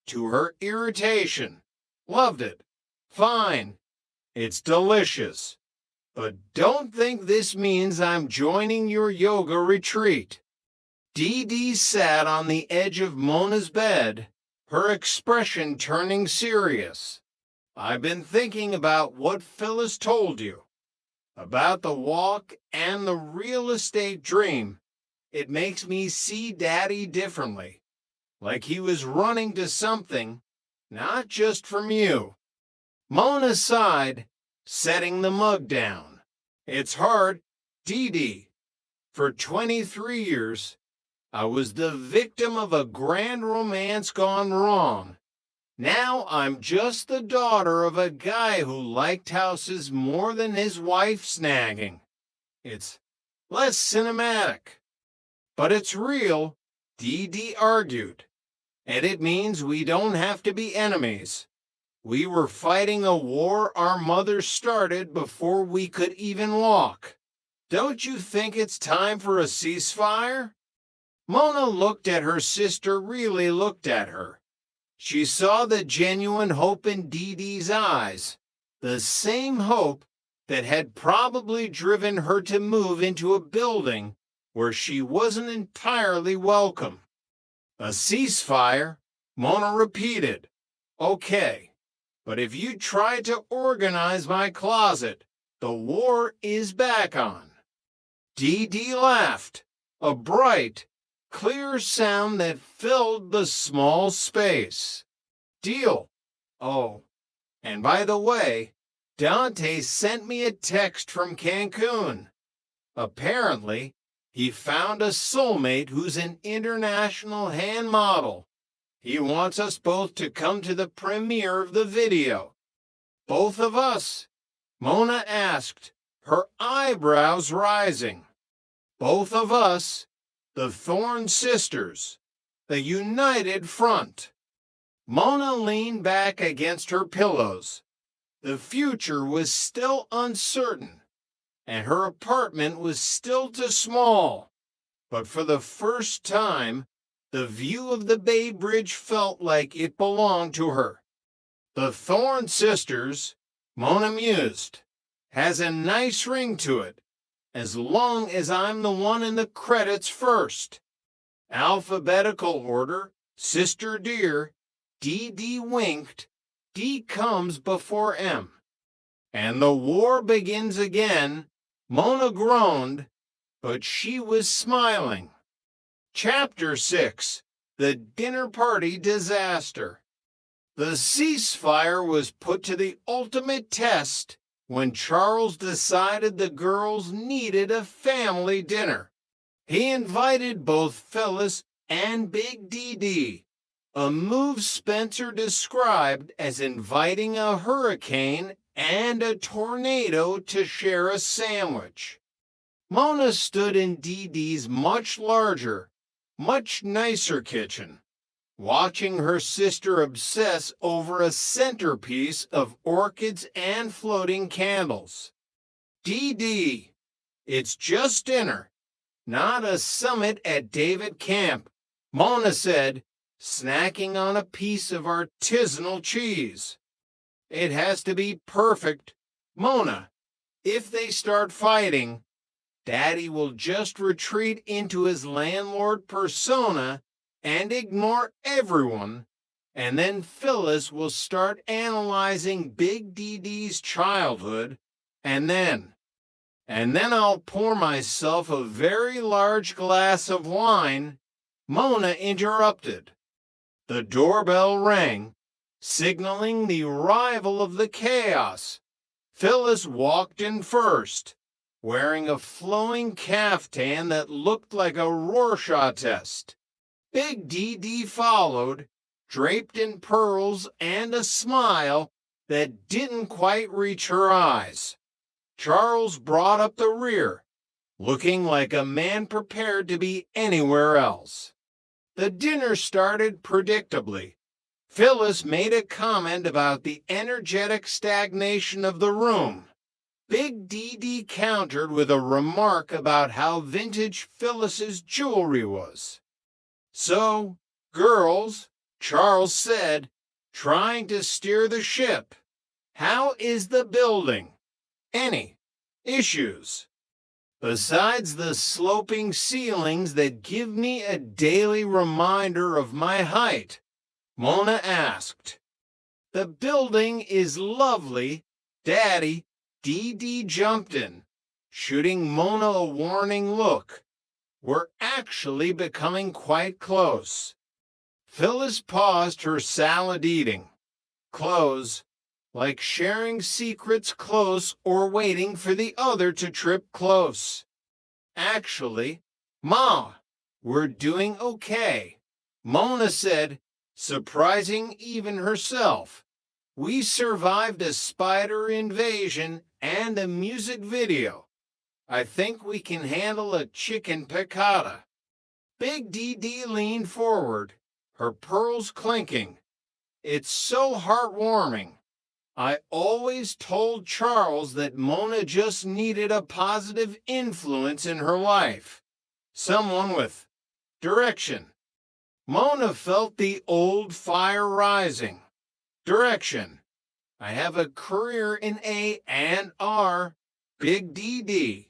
to her irritation, loved it. "Fine. It's delicious. But don't think this means I'm joining your yoga retreat." Dee sat on the edge of Mona's bed, her expression turning serious. "I've been thinking about what Phyllis told you. About the walk and the real estate dream. It makes me see Daddy differently. Like he was running to something, not just from you." Mona sighed, setting the mug down. "It's hard, Dee. For 23 years, I was the victim of a grand romance gone wrong. Now I'm just the daughter of a guy who liked houses more than his wife snagging. It's less cinematic. But it's real," Dee argued. "And it means we don't have to be enemies. We were fighting a war our mothers started before we could even walk. Don't you think it's time for a ceasefire?" Mona looked at her sister, really looked at her. She saw the genuine hope in Dee's eyes, the same hope that had probably driven her to move into a building where she wasn't entirely welcome. "A ceasefire?" Mona repeated. "Okay. But if you try to organize my closet, the war is back on." Dee laughed, a bright, clear sound that filled the small space. "Deal. Oh, and by the way, Dante sent me a text from Cancun. Apparently, he found a soulmate who's an international hand model. He wants us both to come to the premiere of the video." "Both of us?" Mona asked, her eyebrows rising. "Both of us, the Thorne sisters, the united front." Mona leaned back against her pillows. The future was still uncertain, and her apartment was still too small. But for the first time, the view of the Bay Bridge felt like it belonged to her. "The Thorne sisters," Mona mused, "has a nice ring to it, as long as I'm the one in the credits first. Alphabetical order, sister dear, Dee winked, D comes before M. And the war begins again," Mona groaned, but she was smiling. Chapter 6, The Dinner Party Disaster. The ceasefire was put to the ultimate test when Charles decided the girls needed a family dinner. He invited both Phyllis and Big Dee, a move Spencer described as inviting a hurricane and a tornado to share a sandwich. Mona stood in Dee's much larger, much nicer kitchen, watching her sister obsess over a centerpiece of orchids and floating candles. "Dee, it's just dinner, not a summit at David Camp," Mona said, snacking on a piece of artisanal cheese. "It has to be perfect. Mona, if they start fighting, Daddy will just retreat into his landlord persona and ignore everyone, and then Phyllis will start analyzing Big Dee's childhood, and then I'll pour myself a very large glass of wine." Mona interrupted. The doorbell rang, signaling the arrival of the chaos. Phyllis walked in first, wearing a flowing caftan that looked like a Rorschach test. Big DD followed, draped in pearls and a smile that didn't quite reach her eyes. Charles brought up the rear, looking like a man prepared to be anywhere else. The dinner started predictably. Phyllis made a comment about the energetic stagnation of the room. Big DD countered with a remark about how vintage Phyllis's jewelry was. So, girls, Charles said, trying to steer the ship, how is the building? Any issues? Besides the sloping ceilings that give me a daily reminder of my height, Mona asked. The building is lovely, Daddy. DD jumped in, shooting Mona a warning look. We're actually becoming quite close. Phyllis paused her salad eating. Close, like sharing secrets close or waiting for the other to trip close. Actually, Ma, we're doing okay, Mona said, surprising even herself. We survived a spider invasion and a music video. I think we can handle a chicken piccata. Big DD leaned forward, her pearls clinking. It's so heartwarming. I always told Charles that Mona just needed a positive influence in her life. Someone with direction. Mona felt the old fire rising. Direction. I have a career in A and R. Big DD.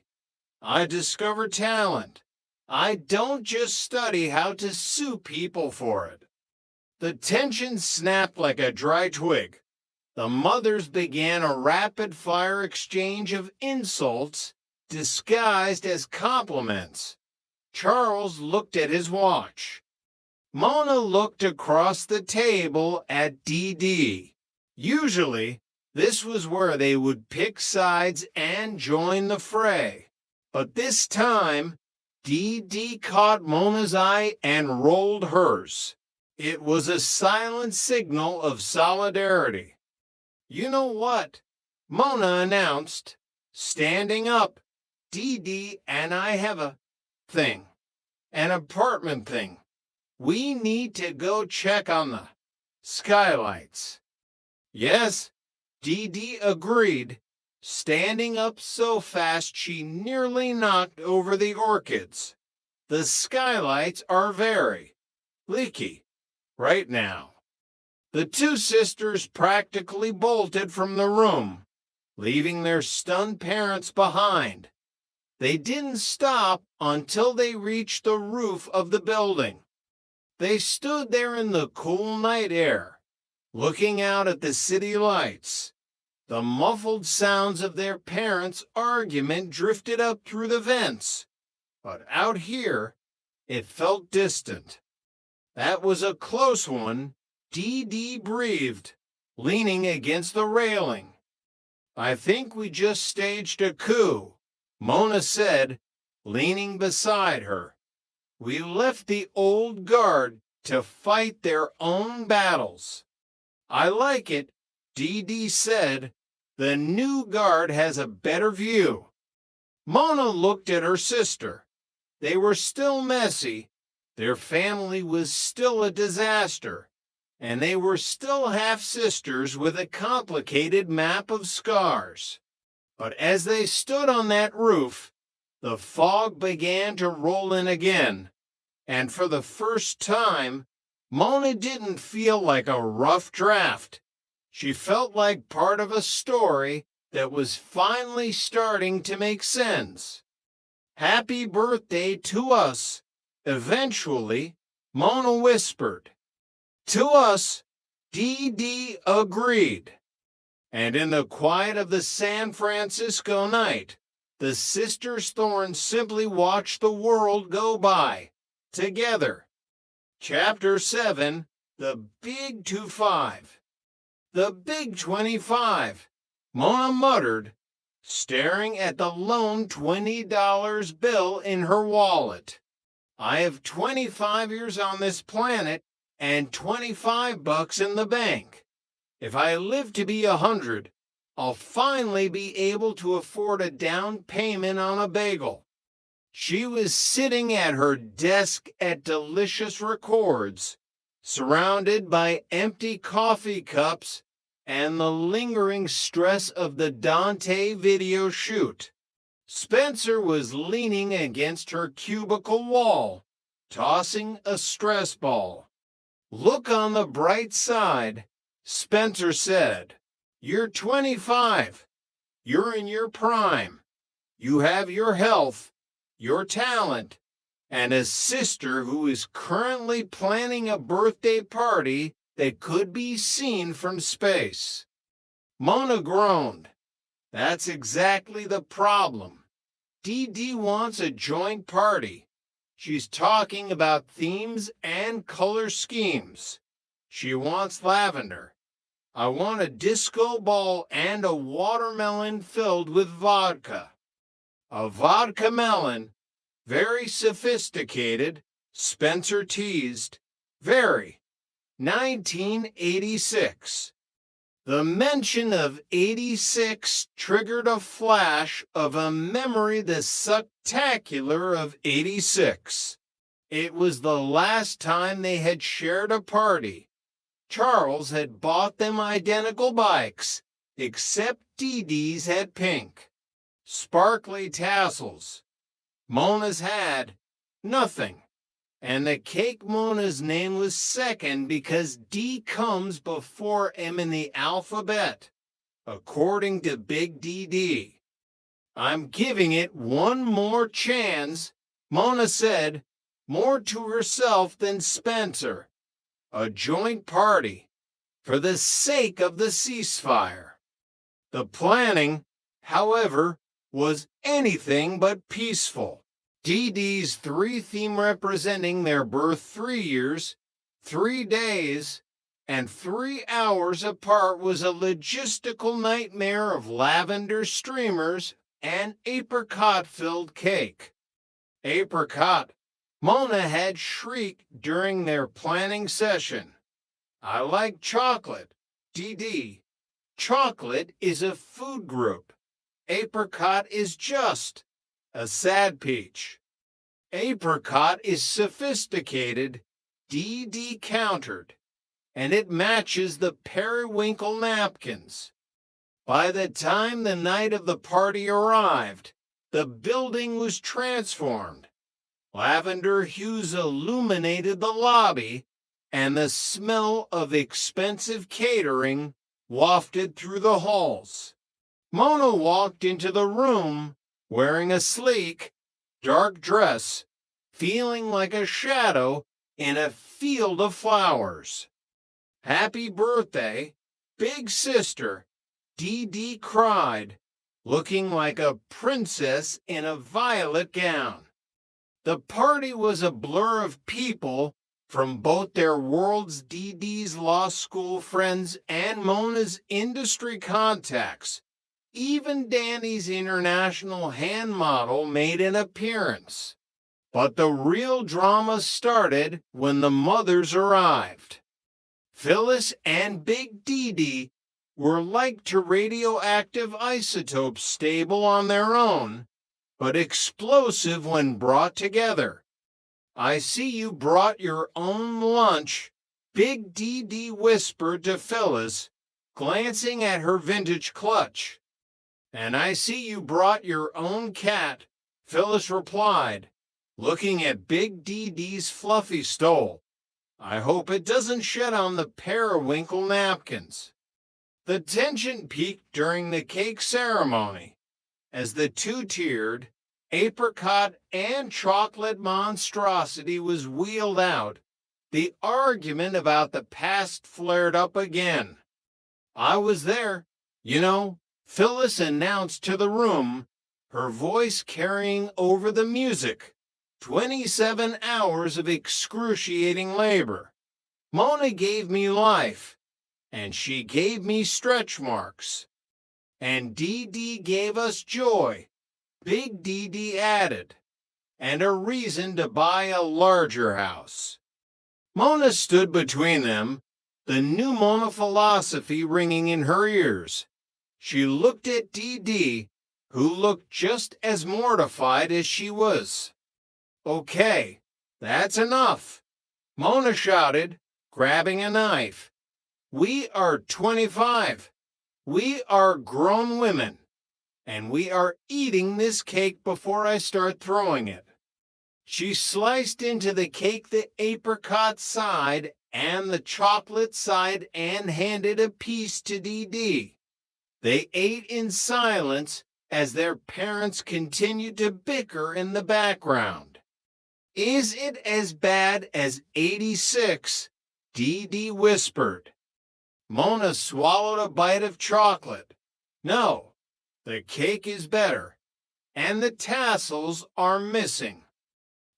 I discover talent. I don't just study how to sue people for it. The tension snapped like a dry twig. The mothers began a rapid-fire exchange of insults disguised as compliments. Charles looked at his watch. Mona looked across the table at DD. Usually, this was where they would pick sides and join the fray. But this time, DD caught Mona's eye and rolled hers. It was a silent signal of solidarity. You know what? Mona announced, standing up. DD and I have a thing, an apartment thing. We need to go check on the skylights. Yes, DD agreed, standing up so fast she nearly knocked over the orchids. The skylights are very leaky right now. The two sisters practically bolted from the room, leaving their stunned parents behind. They didn't stop until they reached the roof of the building. They stood there in the cool night air, looking out at the city lights. The muffled sounds of their parents' argument drifted up through the vents, but out here, it felt distant. That was a close one, DD breathed, leaning against the railing. I think we just staged a coup, Mona said, leaning beside her. We left the old guard to fight their own battles. I like it, DD said. The new guard has a better view. Mona looked at her sister. They were still messy. Their family was still a disaster. And they were still half-sisters with a complicated map of scars. But as they stood on that roof, the fog began to roll in again. And for the first time, Mona didn't feel like a rough draft. She felt like part of a story that was finally starting to make sense. Happy birthday to us. Eventually, Mona whispered. To us, DD agreed. And in the quiet of the San Francisco night, the sisters Thorne simply watched the world go by, together. Chapter 7, The Big 25. The Big 25. Mona muttered, staring at the lone $20 bill in her wallet. I have 25 years on this planet and $25 in the bank. If I live to be 100, I'll finally be able to afford a down payment on a bagel. She was sitting at her desk at Delicious Records, surrounded by empty coffee cups and the lingering stress of the Dante video shoot. Spencer was leaning against her cubicle wall, tossing a stress ball. Look on the bright side, Spencer said. You're 25. You're in your prime. You have your health, your talent, and a sister who is currently planning a birthday party that could be seen from space. Mona groaned. That's exactly the problem. Dee wants a joint party. She's talking about themes and color schemes. She wants lavender. I want a disco ball and a watermelon filled with vodka. A vodka melon, very sophisticated, Spencer teased. Very. 1986. The mention of 86 triggered a flash of a memory the sucktacular of 86. It was the last time they had shared a party. Charles had bought them identical bikes, except Dee had pink. Sparkly tassels. Mona's had nothing. And the cake Mona's name was second because D comes before M in the alphabet, according to Big DD. I'm giving it one more chance, Mona said, more to herself than Spencer. A joint party, for the sake of the ceasefire. The planning, however, was anything but peaceful. DD's three theme representing their birth 3 years, 3 days, and 3 hours apart was a logistical nightmare of lavender streamers and apricot-filled cake. Apricot, Mona had shrieked during their planning session. I like chocolate, DD. Chocolate is a food group. Apricot is just a sad peach. Apricot is sophisticated, DD countered, and it matches the periwinkle napkins. By the time the night of the party arrived, the building was transformed. Lavender hues illuminated the lobby, and the smell of expensive catering wafted through the halls. Mona walked into the room wearing a sleek, dark dress, feeling like a shadow in a field of flowers. Happy birthday, big sister, DD cried, looking like a princess in a violet gown. The party was a blur of people from both their world's DD's law school friends and Mona's industry contacts. Even Danny's international hand model made an appearance. But the real drama started when the mothers arrived. Phyllis and Big DD were like to radioactive isotopes stable on their own, but explosive when brought together. I see you brought your own lunch, Big DD whispered to Phyllis, glancing at her vintage clutch. And I see you brought your own cat, Phyllis replied, looking at Big DD's fluffy stole. I hope it doesn't shed on the periwinkle napkins. The tension peaked during the cake ceremony, as the two-tiered, apricot and chocolate monstrosity was wheeled out. The argument about the past flared up again. I was there, you know, Phyllis announced to the room, her voice carrying over the music. 27 hours of excruciating labor. Mona gave me life, and she gave me stretch marks. And Dee Dee gave us joy, Big Dee Dee added, and a reason to buy a larger house. Mona stood between them, the new Mona philosophy ringing in her ears. She looked at Dee Dee, who looked just as mortified as she was. Okay, that's enough, Mona shouted, grabbing a knife. We are 25. We are grown women, and we are eating this cake before I start throwing it. She sliced into the cake the apricot side and the chocolate side and handed a piece to Dee Dee. They ate in silence as their parents continued to bicker in the background. Is it as bad as 86? Dee Dee whispered. Mona swallowed a bite of chocolate. No, the cake is better, and the tassels are missing.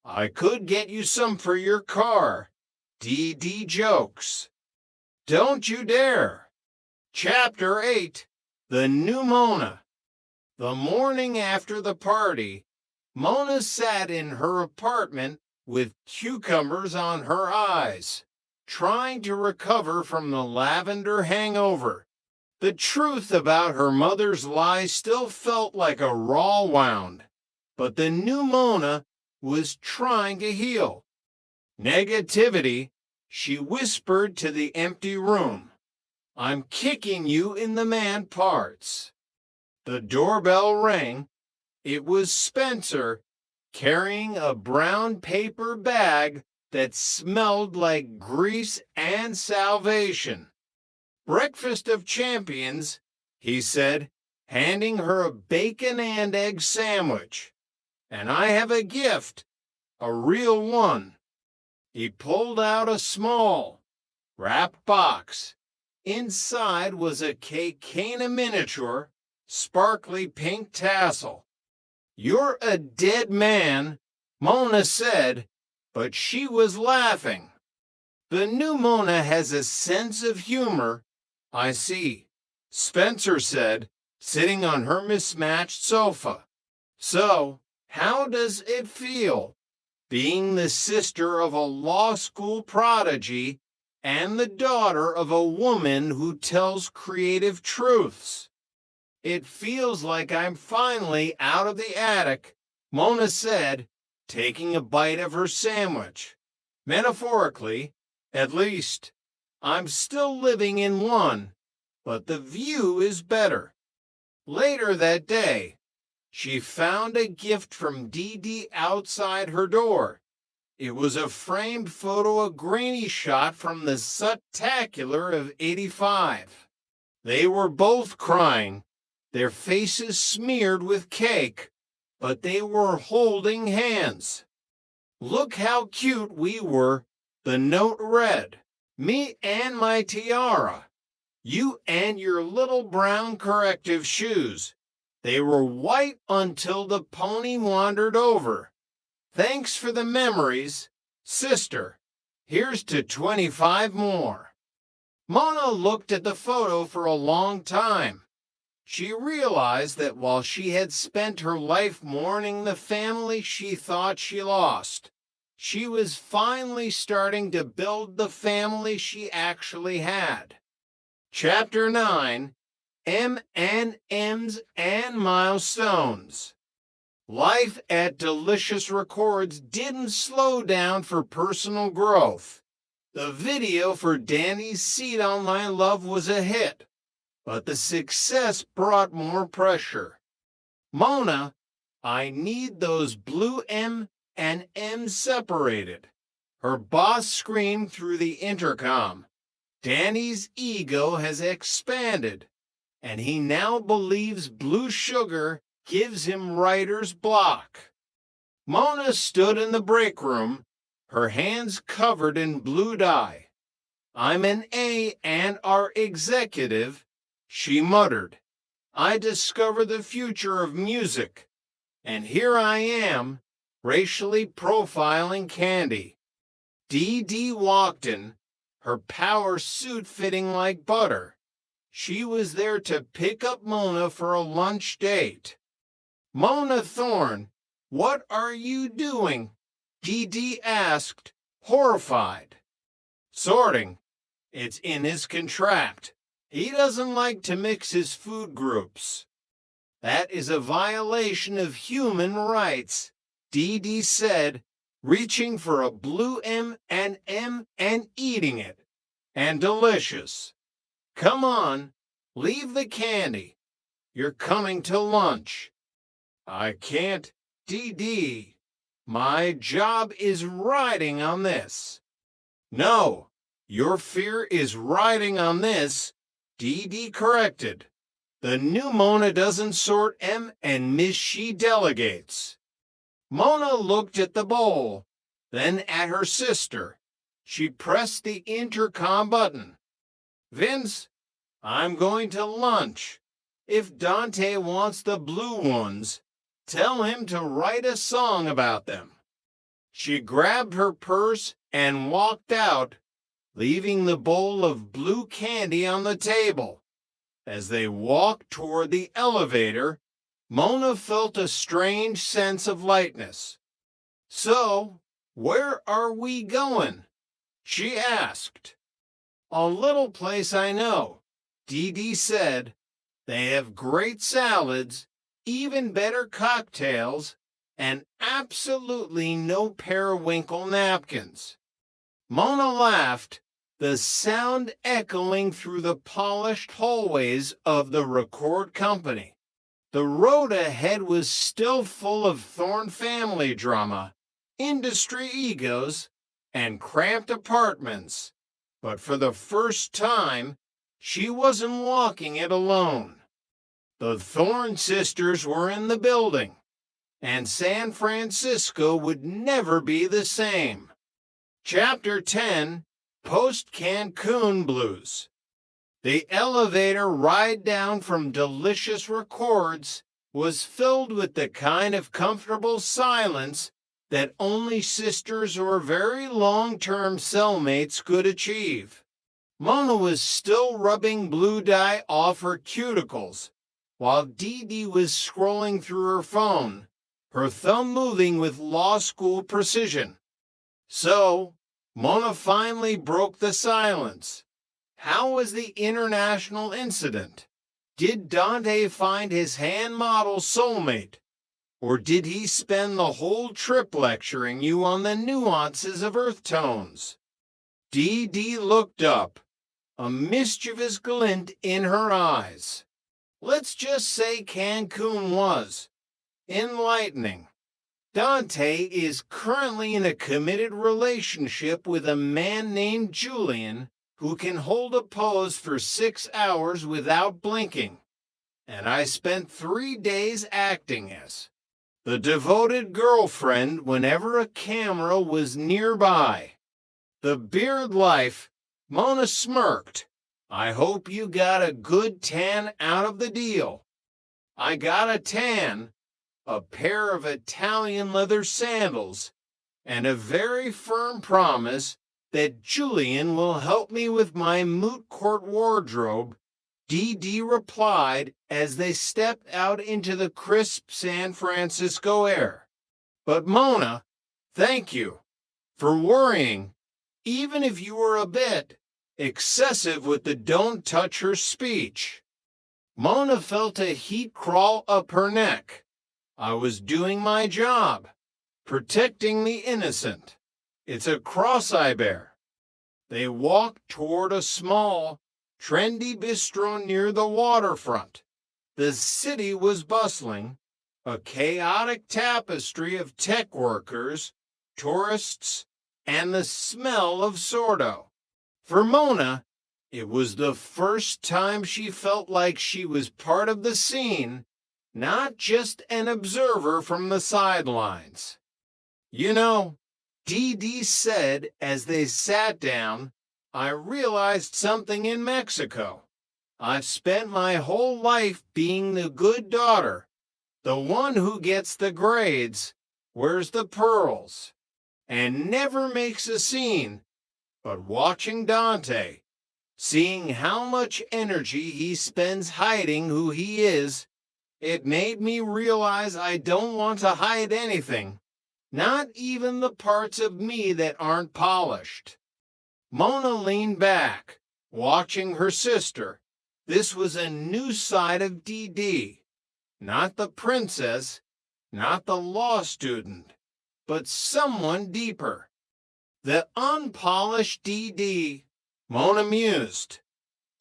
I could get you some for your car, Dee Dee jokes. Don't you dare. Chapter 8, The New Mona. The morning after the party, Mona sat in her apartment with cucumbers on her eyes, trying to recover from the lavender hangover. The truth about her mother's lie still felt like a raw wound, but the new Mona was trying to heal. Negativity, she whispered to the empty room. I'm kicking you in the man parts. The doorbell rang. It was Spencer, carrying a brown paper bag that smelled like grease and salvation. Breakfast of champions, he said, handing her a bacon and egg sandwich. And I have a gift, a real one. He pulled out a small, wrapped box. Inside was a Kekana miniature, sparkly pink tassel. You're a dead man, Mona said, but she was laughing. The new Mona has a sense of humor, I see, Spencer said, sitting on her mismatched sofa. So, how does it feel, being the sister of a law school prodigy and the daughter of a woman who tells creative truths? It feels like I'm finally out of the attic, Mona said, taking a bite of her sandwich. Metaphorically, at least. I'm still living in one, but the view is better. Later that day, she found a gift from Dee Dee outside her door. It was a framed photo, a grainy shot from the Spectacular of '85. They were both crying, their faces smeared with cake, but they were holding hands. Look how cute we were, the note read. Me and my tiara. You and your little brown corrective shoes. They were white until the pony wandered over. Thanks for the memories, sister. Here's to 25 more. Mona looked at the photo for a long time. She realized that while she had spent her life mourning the family she thought she lost, she was finally starting to build the family she actually had. Chapter 9, M&Ms and Milestones. Life at Delicious Records didn't slow down for personal growth. The video for Danny's Seat on My Love was a hit, but the success brought more pressure. Mona, I need those blue M and M separated. Her boss screamed through the intercom. Danny's ego has expanded, and he now believes blue sugar gives him writer's block. Mona stood in the break room, her hands covered in blue dye. I'm an A and our executive, she muttered. I discover the future of music, and here I am, racially profiling Candy. Dee Dee walked in, her power suit fitting like butter. she was there to pick up Mona for a lunch date. Mona Thorne, what are you doing? Dee asked, horrified. Sorting. It's in his contract. He doesn't like to mix his food groups. That is a violation of human rights, Dee said, reaching for a blue M&M and eating it. And delicious. Come on, leave the candy. You're coming to lunch. I can't, Dee. My job is riding on this. No, your fear is riding on this, Dee corrected. The new Mona doesn't sort M and Miss She delegates. Mona looked at the bowl, then at her sister. She pressed the intercom button. Vince, I'm going to lunch. If Dante wants the blue ones, tell him to write a song about them. She grabbed her purse and walked out, leaving the bowl of blue candy on the table. As they walked toward the elevator, Mona felt a strange sense of lightness. So, where are we going? She asked. A little place I know, Dee said. They have great salads, even better cocktails, and absolutely no periwinkle napkins. Mona laughed, the sound echoing through the polished hallways of the record company. The road ahead was still full of Thorne family drama, industry egos, and cramped apartments. But for the first time, she wasn't walking it alone. The Thorne sisters were in the building, and San Francisco would never be the same. Chapter 10, Post-Cancun Blues. The elevator ride down from Delicious Records was filled with the kind of comfortable silence that only sisters or very long-term cellmates could achieve. Mona was still rubbing blue dye off her cuticles, while Dee was scrolling through her phone, her thumb moving with law school precision. So, Mona finally broke the silence. How was the international incident? Did Dante find his hand model soulmate? Or did he spend the whole trip lecturing you on the nuances of earth tones? Dee looked up, a mischievous glint in her eyes. Let's just say Cancun was enlightening. Dante is currently in a committed relationship with a man named Julian who can hold a pose for 6 hours without blinking. And I spent 3 days acting as the devoted girlfriend whenever a camera was nearby. The beard life, Mona smirked. I hope you got a good tan out of the deal. I got a tan, a pair of Italian leather sandals, and a very firm promise that Julian will help me with my moot court wardrobe, Dee replied as they stepped out into the crisp San Francisco air. But Mona, thank you for worrying, even if you were a bit excessive with the don't touch her speech. Mona felt a heat crawl up her neck. I was doing my job, protecting the innocent. It's a cross I bear. They walked toward a small, trendy bistro near the waterfront. The city was bustling, a chaotic tapestry of tech workers, tourists, and the smell of Sordo. For Mona, it was the first time she felt like she was part of the scene, not just an observer from the sidelines. You know, Dee said as they sat down, I realized something in Mexico. I've spent my whole life being the good daughter, the one who gets the grades, wears the pearls, and never makes a scene. But watching Dante, Seeing how much energy he spends hiding who he is, it made me realize I don't want to hide anything, not even the parts of me that aren't polished. Mona leaned back, watching her sister. This was a new side of DD. Not the princess, not the law student, but someone deeper. The unpolished DD, Mona mused.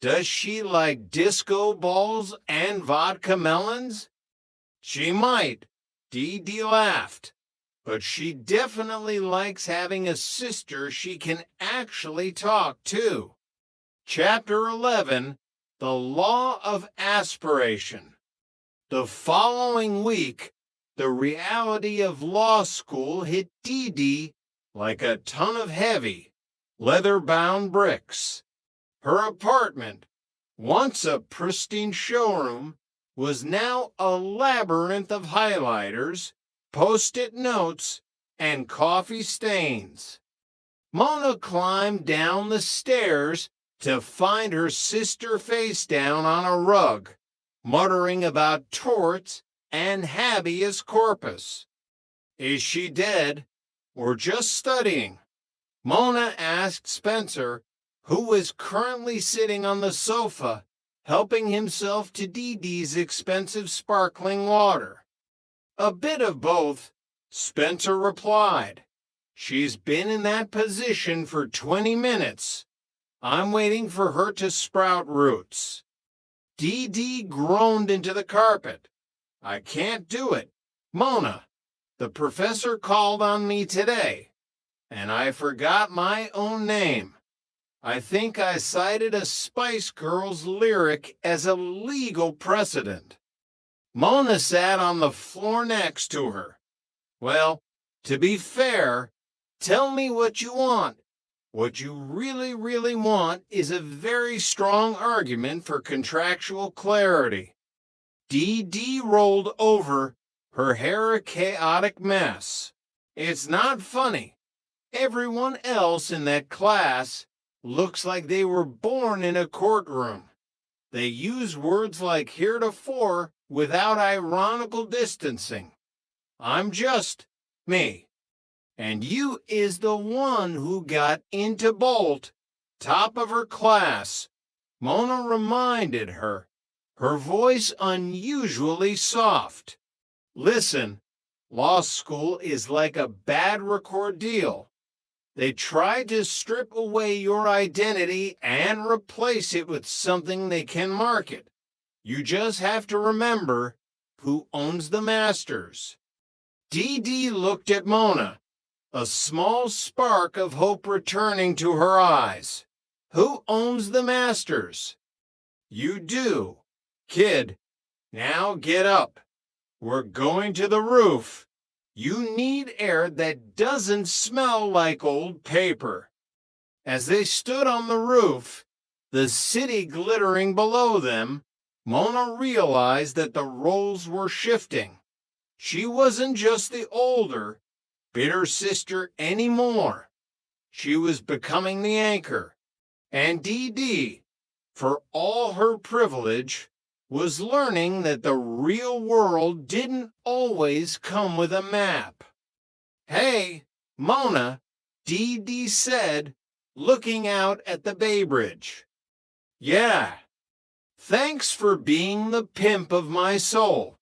Does she like disco balls and vodka melons? She might, DD laughed. But she definitely likes having a sister she can actually talk to. Chapter 11, The Law of Aspiration. The following week, the reality of law school hit Dee like a ton of heavy, leather-bound bricks. Her apartment, once a pristine showroom, was now a labyrinth of highlighters, Post-it notes, and coffee stains. Mona climbed down the stairs to find her sister face down on a rug, muttering about torts and habeas corpus. Is she dead or just studying? Mona asked Spencer, who was currently sitting on the sofa, helping himself to Dee's expensive sparkling water. A bit of both, Spencer replied. She's been in that position for 20 minutes. I'm waiting for her to sprout roots. Dee groaned into the carpet. I can't do it. Mona, the professor called on me today, and I forgot my own name. I think I cited a Spice Girls lyric as a legal precedent. Mona sat on the floor next to her. Well, to be fair, tell me what you want. What you really, really want is a very strong argument for contractual clarity. Dee rolled over, her hair a chaotic mess. It's not funny. Everyone else in that class looks like they were born in a courtroom. They use words like heretofore without ironical distancing. I'm just me. And you is the one who got into Bolt, top of her class. Mona reminded her, her voice unusually soft. Listen, law school is like a bad record deal. They try to strip away your identity and replace it with something they can market. You just have to remember who owns the masters. Dee looked at Mona, a small spark of hope returning to her eyes. Who owns the masters? You do. Kid, now get up. We're going to the roof. You need air that doesn't smell like old paper. As they stood on the roof, the city glittering below them, Mona realized that the roles were shifting. She wasn't just the older, bitter sister anymore. She was becoming the anchor. And Dee, for all her privilege, was learning that the real world didn't always come with a map. Hey, Mona, Dee said, looking out at the Bay Bridge. Yeah. Thanks for being the pimp of my soul.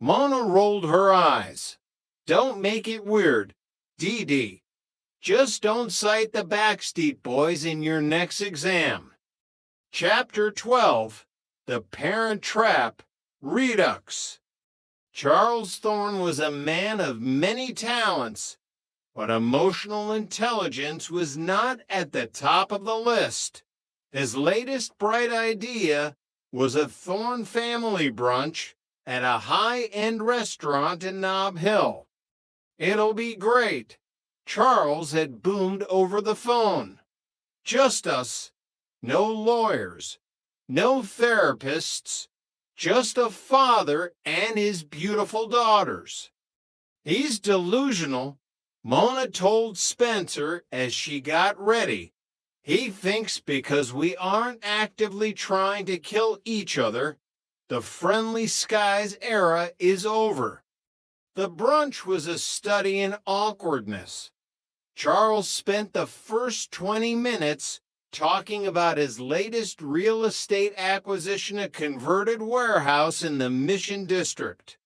Mona rolled her eyes. Don't make it weird, Dee. Just don't cite the Backstreet Boys in your next exam. Chapter 12, The Parent Trap, Redux. Charles Thorne was a man of many talents, but emotional intelligence was not at the top of the list. His latest bright idea was a Thorne family brunch at a high-end restaurant in Nob Hill. It'll be great, Charles had boomed over the phone. Just us, no lawyers, no therapists, just a father and his beautiful daughters. He's delusional, Mona told Spencer as she got ready, He thinks because we aren't actively trying to kill each other, the friendly skies era is over. The brunch was a study in awkwardness. Charles spent the first 20 minutes talking about his latest real estate acquisition, a converted warehouse in the Mission District.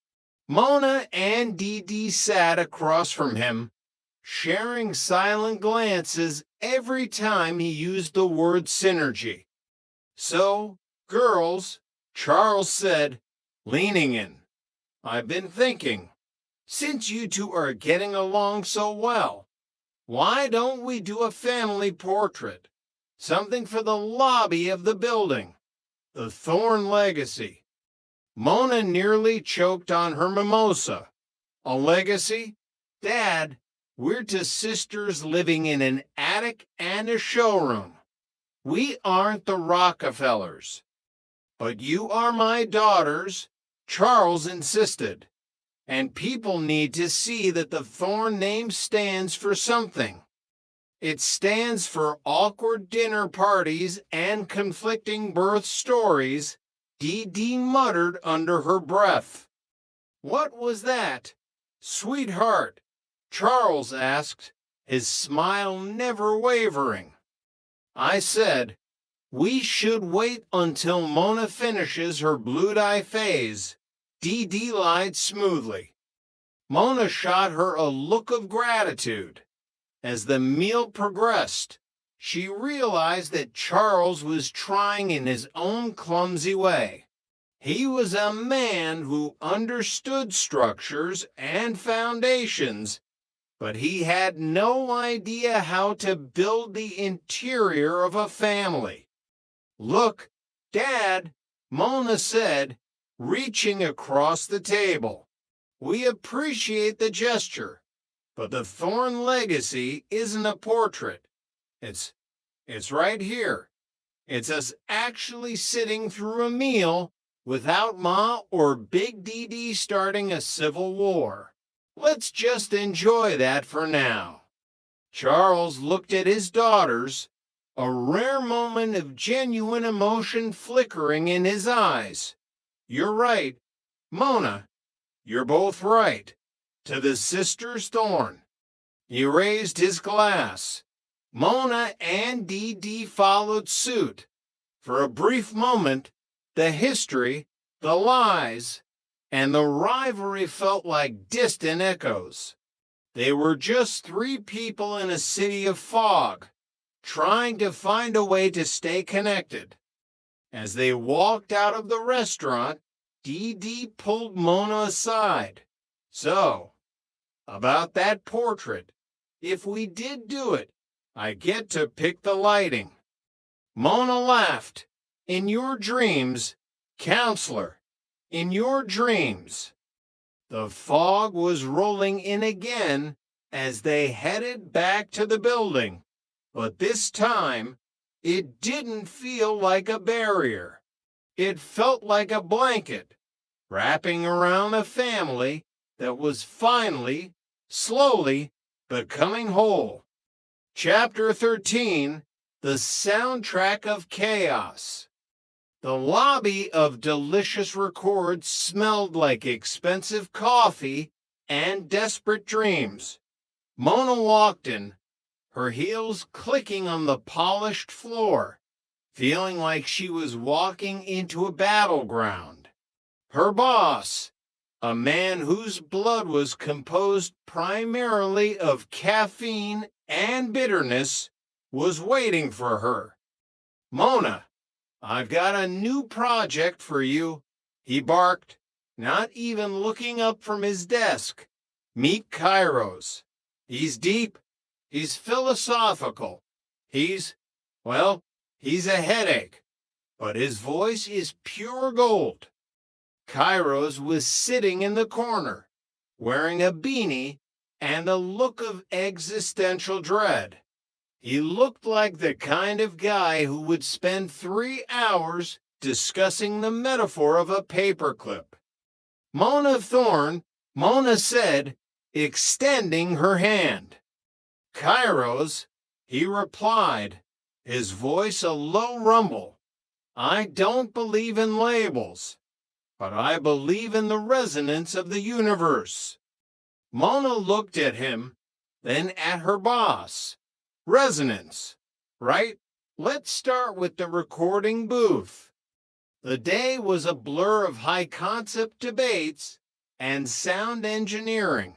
Mona and Dee Dee sat across from him, sharing silent glances every time he used the word synergy. So, girls, Charles said, leaning in, I've been thinking, since you two are getting along so well, why don't we do a family portrait? Something for the lobby of the building. The Thorne legacy. Mona nearly choked on her mimosa. A legacy? Dad, we're two sisters living in an attic and a showroom. We aren't the Rockefellers. But you are my daughters, Charles insisted. And people need to see that the Thorne name stands for something. It stands for awkward dinner parties and conflicting birth stories, Dee Dee muttered under her breath. What was that? Sweetheart, Charles asked, his smile never wavering. I said, we should wait until Mona finishes her blue dye phase. Dee Dee lied smoothly. Mona shot her a look of gratitude. As the meal progressed, she realized that Charles was trying in his own clumsy way. He was a man who understood structures and foundations, but he had no idea how to build the interior of a family. Look, Dad, Mona said, reaching across the table. We appreciate the gesture. But the Thorne legacy isn't a portrait. It's right here. It's us actually sitting through a meal without Ma or Big Dee Dee starting a civil war. Let's just enjoy that for now. Charles looked at his daughters, a rare moment of genuine emotion flickering in his eyes. You're right, Mona. You're both right. To the sisters Thorne. He raised his glass. Mona and Dee Dee followed suit. For a brief moment, the history, the lies, and the rivalry felt like distant echoes. They were just three people in a city of fog, trying to find a way to stay connected. As they walked out of the restaurant, Dee Dee pulled Mona aside. So, about that portrait, if we did do it, I get to pick the lighting. Mona laughed. In your dreams, counselor, in your dreams. The fog was rolling in again as they headed back to the building, but this time, it didn't feel like a barrier. It felt like a blanket, wrapping around a family that was finally, slowly, becoming whole. Chapter 13, The Soundtrack of Chaos. The lobby of Delicious Records smelled like expensive coffee and desperate dreams. Mona walked in, her heels clicking on the polished floor, feeling like she was walking into a battleground. Her boss, a man whose blood was composed primarily of caffeine and bitterness, was waiting for her. Mona, I've got a new project for you, he barked, not even looking up from his desk. Meet Kairos. He's deep, he's philosophical, he's a headache, but his voice is pure gold. Kairos was sitting in the corner, wearing a beanie and a look of existential dread. He looked like the kind of guy who would spend 3 hours discussing the metaphor of a paperclip. Mona Thorne, Mona said, extending her hand. Kairos, he replied, his voice a low rumble. I don't believe in labels, but I believe in the resonance of the universe. Mona looked at him, then at her boss. Resonance, right? Let's start with the recording booth. The day was a blur of high-concept debates and sound engineering.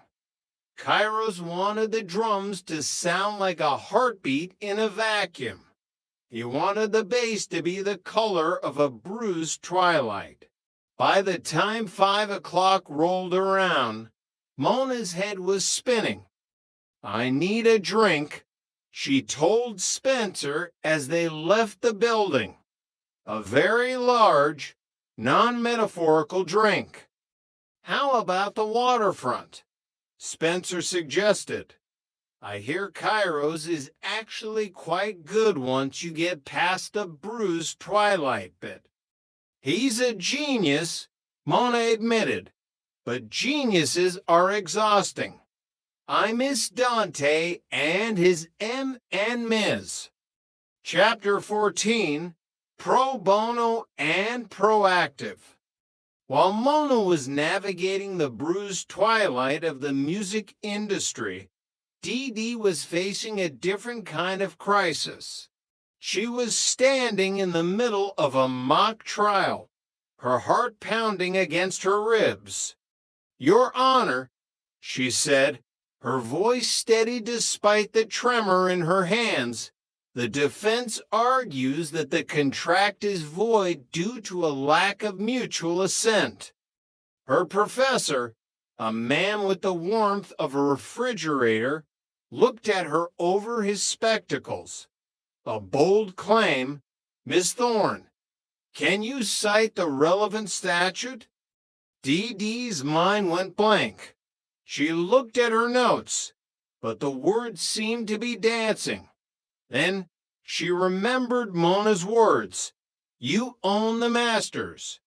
Kairos wanted the drums to sound like a heartbeat in a vacuum. He wanted the bass to be the color of a bruised twilight. By the time 5 o'clock rolled around, Mona's head was spinning. I need a drink, she told Spencer as they left the building. A very large, non-metaphorical drink. How about the waterfront? Spencer suggested. I hear Kairos is actually quite good once you get past the bruised twilight bit. He's a genius, Mona admitted, but geniuses are exhausting. I miss Dante and his M and Ms. Chapter 14, Pro Bono and Proactive. While Mona was navigating the bruised twilight of the music industry, Dee Dee was facing a different kind of crisis. She was standing in the middle of a mock trial, her heart pounding against her ribs. Your Honor, she said, her voice steady despite the tremor in her hands. The defense argues that the contract is void due to a lack of mutual assent. Her professor, a man with the warmth of a refrigerator, looked at her over his spectacles. A bold claim. Miss Thorne, can you cite the relevant statute? Dee Dee's mind went blank. She looked at her notes, but the words seemed to be dancing. Then she remembered Mona's words. You own the masters.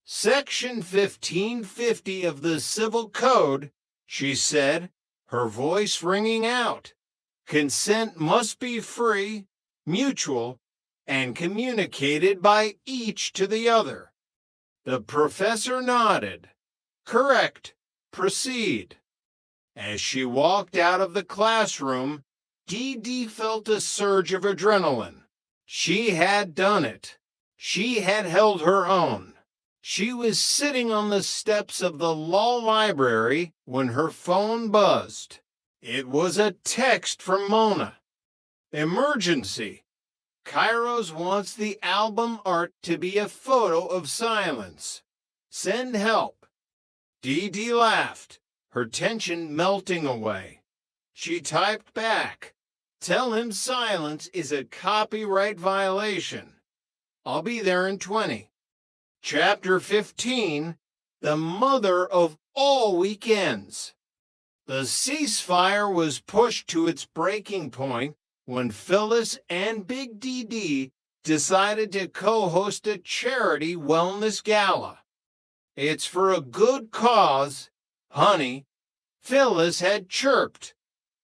Section 1550 of the Civil Code, she said, her voice ringing out. Consent must be free, mutual, and communicated by each to the other. The professor nodded. Correct. Proceed. As she walked out of the classroom, Dee Dee felt a surge of adrenaline. She had done it. She had held her own. She was sitting on the steps of the law library when her phone buzzed. It was a text from Mona. Emergency. Kairos wants the album art to be a photo of silence. Send help. Dee Dee laughed, her tension melting away. She typed back. Tell him silence is a copyright violation. I'll be there in 20. Chapter 15, the mother of all weekends. The ceasefire was pushed to its breaking point when Phyllis and Big DD decided to co-host a charity wellness gala. It's for a good cause, honey, Phyllis had chirped,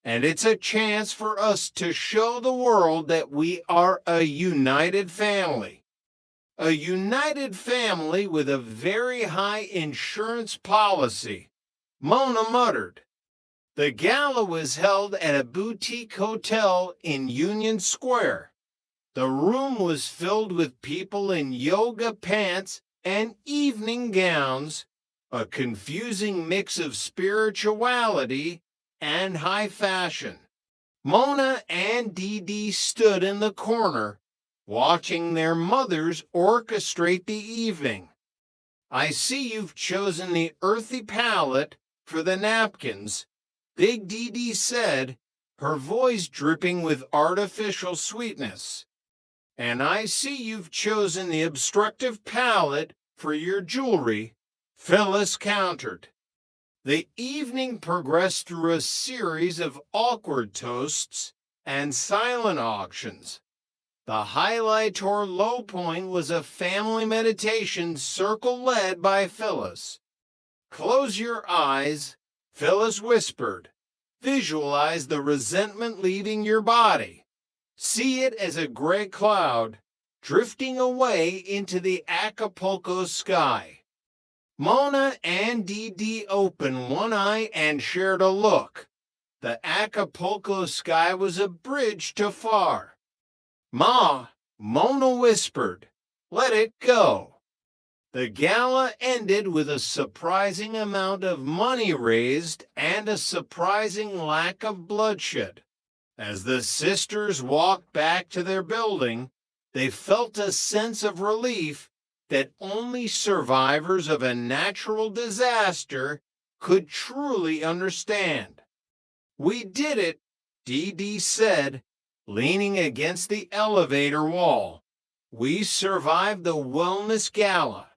and it's a chance for us to show the world that we are a united family. A united family with a very high insurance policy, Mona muttered. The gala was held at a boutique hotel in Union Square. The room was filled with people in yoga pants and evening gowns, a confusing mix of spirituality and high fashion. Mona and Dee Dee stood in the corner, watching their mothers orchestrate the evening. I see you've chosen the earthy palette for the napkins, Big Dee Dee said, her voice dripping with artificial sweetness. And I see you've chosen the obstructive palette for your jewelry, Phyllis countered. The evening progressed through a series of awkward toasts and silent auctions. The highlight or low point was a family meditation circle led by Phyllis. Close your eyes, Phyllis whispered. Visualize the resentment leaving your body. See it as a gray cloud drifting away into the Acapulco sky. Mona and Dee opened one eye and shared a look. The Acapulco sky was a bridge too far. Ma, Mona whispered, let it go. The gala ended with a surprising amount of money raised and a surprising lack of bloodshed. As the sisters walked back to their building, they felt a sense of relief that only survivors of a natural disaster could truly understand. We did it, Dee said, leaning against the elevator wall. We survived the wellness gala.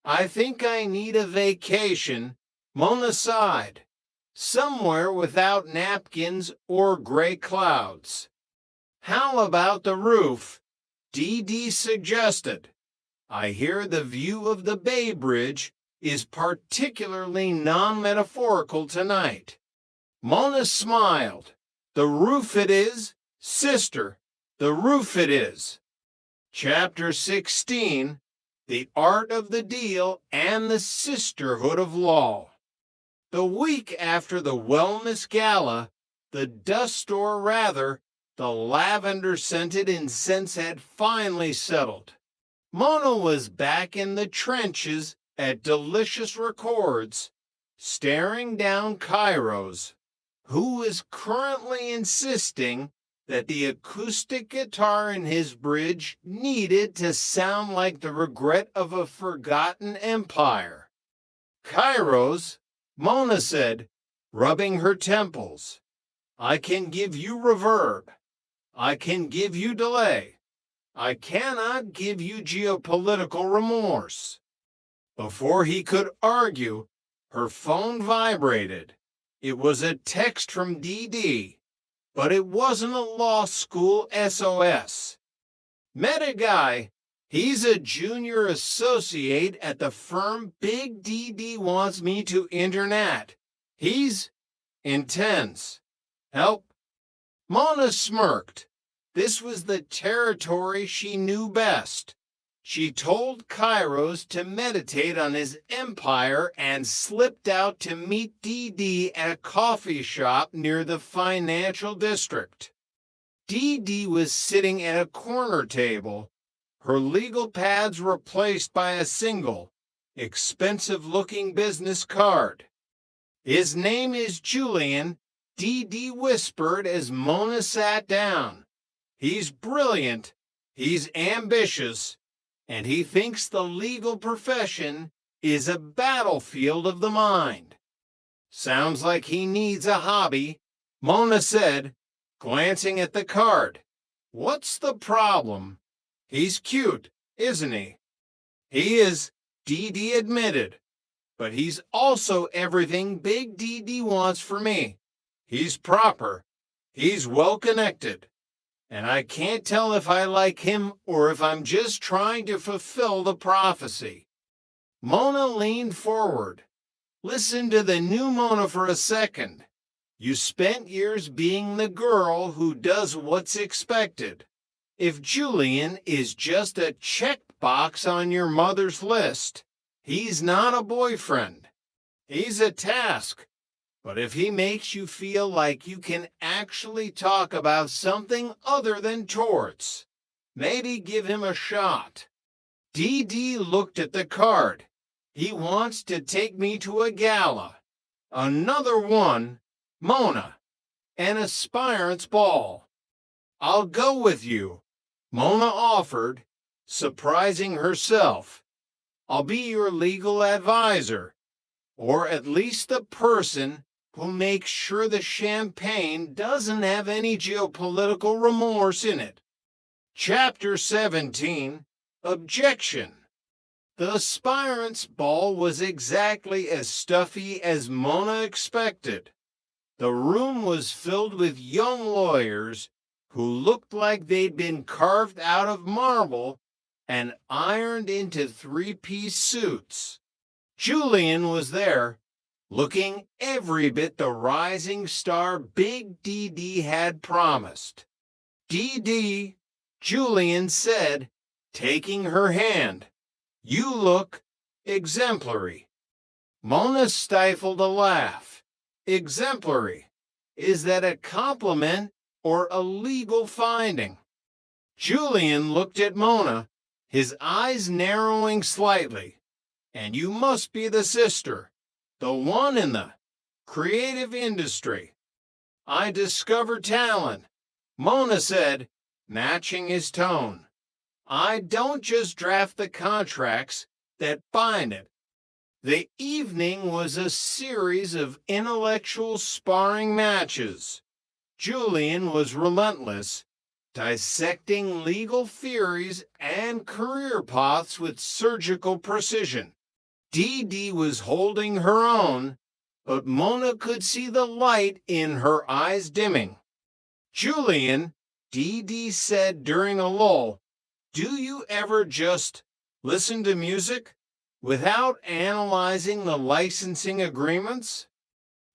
I think I need a vacation, Mona sighed. Somewhere without napkins or gray clouds. How about the roof? Dee suggested. I hear the view of the Bay Bridge is particularly non-metaphorical tonight. Mona smiled. The roof it is, sister, the roof it is. Chapter 16, The Art of the Deal and the Sisterhood of Law. The week after the Wellness Gala, the dust, or rather, the lavender-scented incense had finally settled. Mona was back in the trenches at Delicious Records, staring down Kairos, who is currently insisting that the acoustic guitar in his bridge needed to sound like the regret of a forgotten empire. Kairos, Mona said, rubbing her temples. I can give you reverb. I can give you delay. I cannot give you geopolitical remorse. Before he could argue, her phone vibrated. It was a text from Dee, but it wasn't a law school SOS. Met a guy. He's a junior associate at the firm Big Dee wants me to internet. He's intense. Help? Mona smirked. This was the territory she knew best. She told Kairos to meditate on his empire and slipped out to meet Dee at a coffee shop near the financial district. Dee was sitting at a corner table, her legal pads replaced by a single, expensive-looking business card. His name is Julian, Dee whispered as Mona sat down. He's brilliant, he's ambitious, and he thinks the legal profession is a battlefield of the mind. Sounds like he needs a hobby, Mona said, glancing at the card. What's the problem? He's cute, isn't he? He is, Dee admitted, but he's also everything Big Dee wants for me. He's proper, he's well-connected, and I can't tell if I like him or if I'm just trying to fulfill the prophecy. Mona leaned forward. Listen to the new Mona for a second. You spent years being the girl who does what's expected. If Julian is just a checkbox on your mother's list, he's not a boyfriend. He's a task. But if he makes you feel like you can actually talk about something other than torts, maybe give him a shot. Dee looked at the card. He wants to take me to a gala. Another one, Mona, an aspirant's ball. I'll go with you, Mona offered, surprising herself. I'll be your legal advisor, or at least the person who makes sure the champagne doesn't have any geopolitical remorse in it. Chapter 17, Objection. The aspirant's ball was exactly as stuffy as Mona expected. The room was filled with young lawyers who looked like they'd been carved out of marble and ironed into three-piece suits. Julian was there, looking every bit the rising star Big Dee had promised. Dee, Julian said, taking her hand, "You look exemplary." Mona stifled a laugh. Exemplary. Is that a compliment or a legal finding? Julian looked at Mona, his eyes narrowing slightly. "And you must be the sister, the one in the creative industry." "I discover talent," Mona said, matching his tone. "I don't just draft the contracts that bind it." The evening was a series of intellectual sparring matches. Julian was relentless, dissecting legal theories and career paths with surgical precision. Dee was holding her own, but Mona could see the light in her eyes dimming. "Julian," Dee said during a lull, "do you ever just listen to music without analyzing the licensing agreements?"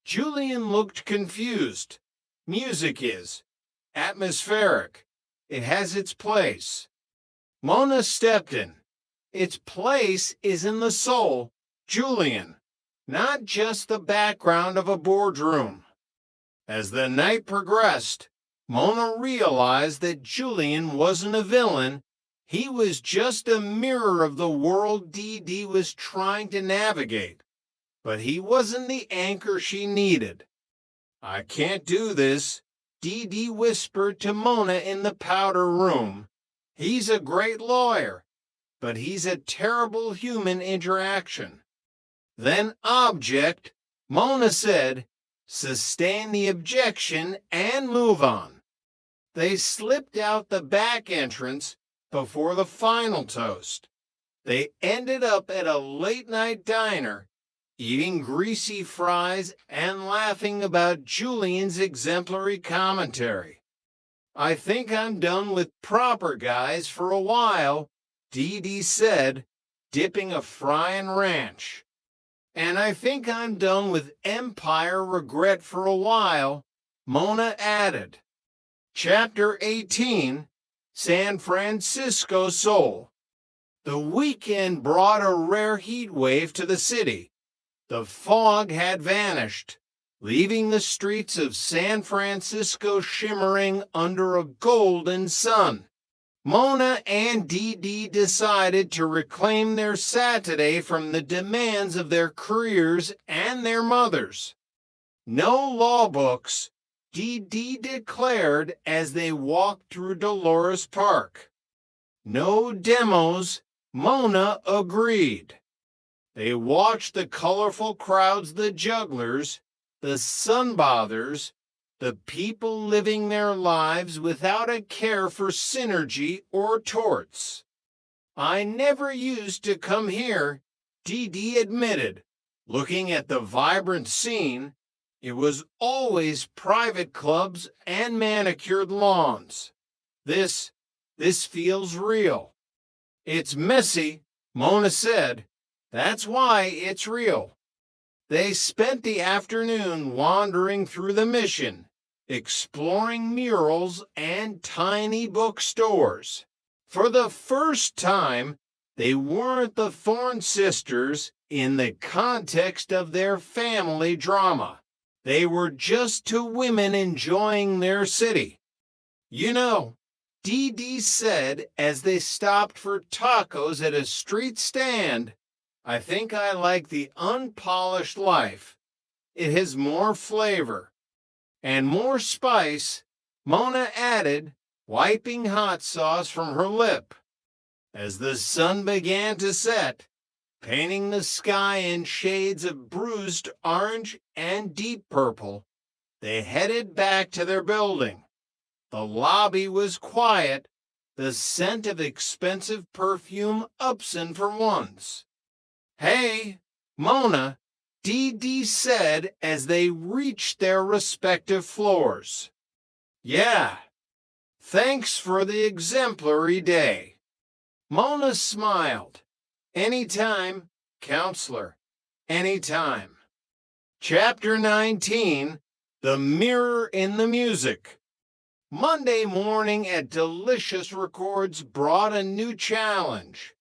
Julian looked confused. "Music is atmospheric. It has its place." Mona stepped in. "Its place is in the soul, Julian, not just the background of a boardroom." As the night progressed, Mona realized that Julian wasn't a villain. He was just a mirror of the world Dee was trying to navigate. But he wasn't the anchor she needed. "I can't do this," Dee whispered to Mona in the powder room. "He's a great lawyer, but he's a terrible human interaction." Then object, Mona said, "sustain the objection and move on." They slipped out the back entrance before the final toast. They ended up at a late-night diner, eating greasy fries and laughing about Julian's exemplary commentary. "I think I'm done with proper guys for a while," Dee said, dipping a fry in ranch. "And I think I'm done with empire regret for a while," Mona added. Chapter 18, San Francisco Soul. The weekend brought a rare heat wave to the city. The fog had vanished, leaving the streets of San Francisco shimmering under a golden sun. Mona and Dee decided to reclaim their Saturday from the demands of their careers and their mothers. "No law books," Dee declared as they walked through Dolores Park. "No demos," Mona agreed. They watched the colorful crowds, the jugglers, the sunbathers, the people living their lives without a care for synergy or torts. "I never used to come here," Dee admitted, looking at the vibrant scene. "It was always private clubs and manicured lawns. This feels real." "It's messy," Mona said. "That's why it's real." They spent the afternoon wandering through the Mission, exploring murals and tiny bookstores. For the first time, they weren't the Thorne sisters in the context of their family drama. They were just two women enjoying their city. "You know," Dee said as they stopped for tacos at a street stand, "I think I like the unpolished life. It has more flavor." "And more spice," Mona added, wiping hot sauce from her lip. As the sun began to set, painting the sky in shades of bruised orange and deep purple, they headed back to their building. The lobby was quiet, the scent of expensive perfume upson for once. "Hey, Mona," Dee said as they reached their respective floors. "Yeah, thanks for the exemplary day." Mona smiled. "Anytime, counselor, anytime." Chapter 19, The Mirror in the Music. Monday morning at Delicious Records brought a new challenge.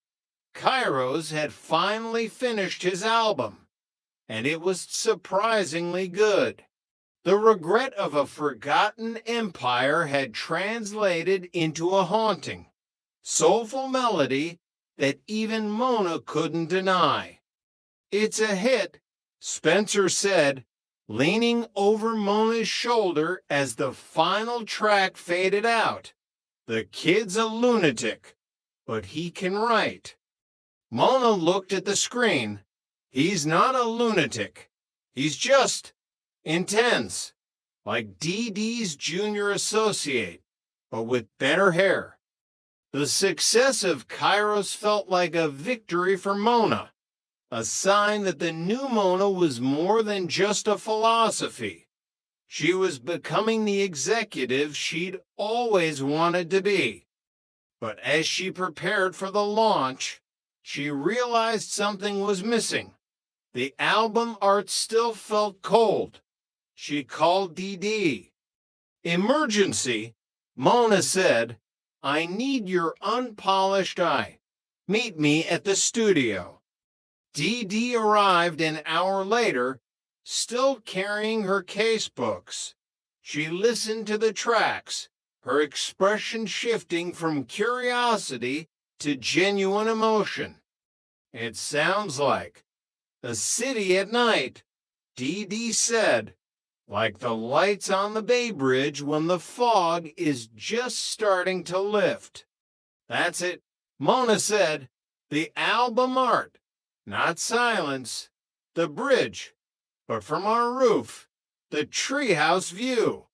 Kairos had finally finished his album, and it was surprisingly good. The regret of a forgotten empire had translated into a haunting, soulful melody that even Mona couldn't deny. "It's a hit," Spencer said, leaning over Mona's shoulder as the final track faded out. "The kid's a lunatic, but he can write." Mona looked at the screen. "He's not a lunatic. He's just intense, like DD's junior associate, but with better hair." The success of Kairos felt like a victory for Mona, a sign that the new Mona was more than just a philosophy. She was becoming the executive she'd always wanted to be. But as she prepared for the launch, she realized something was missing. The album art still felt cold. She called DD. "Emergency," Mona said. "I need your unpolished eye. Meet me at the studio." DD arrived an hour later, still carrying her case books. She listened to the tracks, her expression shifting from curiosity to genuine emotion. "It sounds like the city at night," DD said, "like the lights on the Bay Bridge when the fog is just starting to lift." "That's it," Mona said. "The album art, not silence. The bridge, but from our roof, the treehouse view."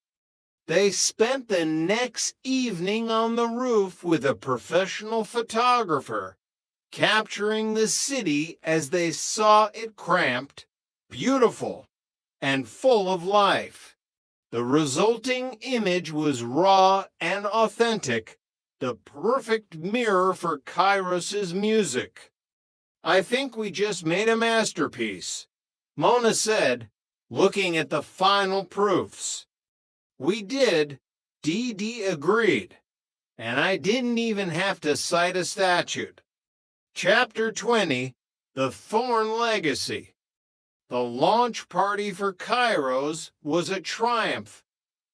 They spent the next evening on the roof with a professional photographer, capturing the city as they saw it, cramped, beautiful, and full of life. The resulting image was raw and authentic, the perfect mirror for Kairos's music. "I think we just made a masterpiece," Mona said, looking at the final proofs. "We did," DD agreed, "and I didn't even have to cite a statute." Chapter 20, The Thorn Legacy. The launch party for Kairos was a triumph.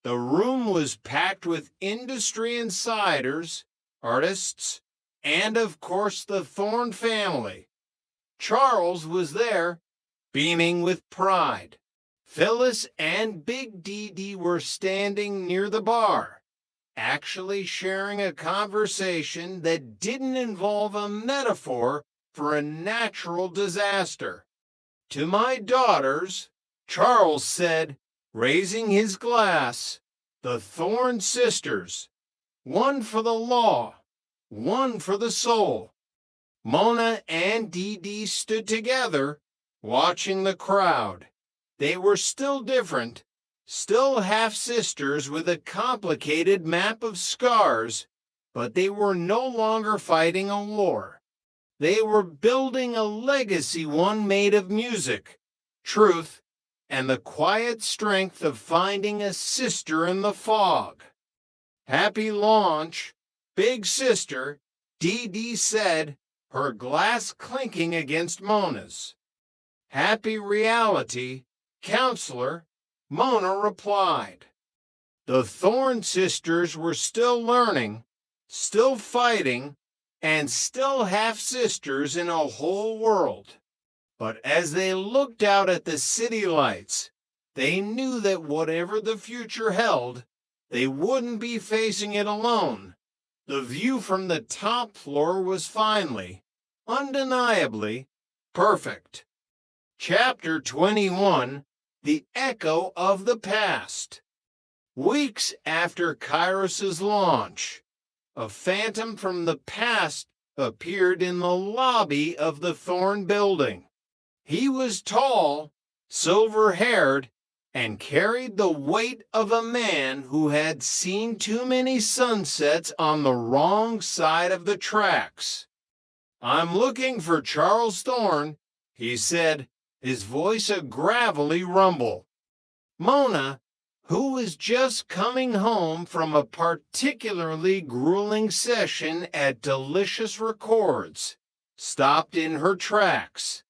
The room was packed with industry insiders, artists, and of course the Thorn family. Charles was there, beaming with pride. Phyllis and Big DD were standing near the bar, actually sharing a conversation that didn't involve a metaphor for a natural disaster. "To my daughters," Charles said, raising his glass, "the Thorn sisters, one for the law, one for the soul." Mona and DD stood together, watching the crowd. They were still different, still half-sisters with a complicated map of scars, but they were no longer fighting a war. They were building a legacy, one made of music, truth, and the quiet strength of finding a sister in the fog. "Happy launch, big sister," DD said, her glass clinking against Mona's. "Happy reality, counselor," Mona replied. The Thorn sisters were still learning, still fighting, and still half-sisters in a whole world. But as they looked out at the city lights, they knew that whatever the future held, they wouldn't be facing it alone. The view from the top floor was finally, undeniably, perfect. Chapter 21, The Echo of the Past. Weeks after Kairos's launch, a phantom from the past appeared in the lobby of the Thorn building. He was tall, silver-haired, and carried the weight of a man who had seen too many sunsets on the wrong side of the tracks. "I'm looking for Charles Thorn," he said, his voice a gravelly rumble. Mona, who was just coming home from a particularly grueling session at Delicious Records, stopped in her tracks.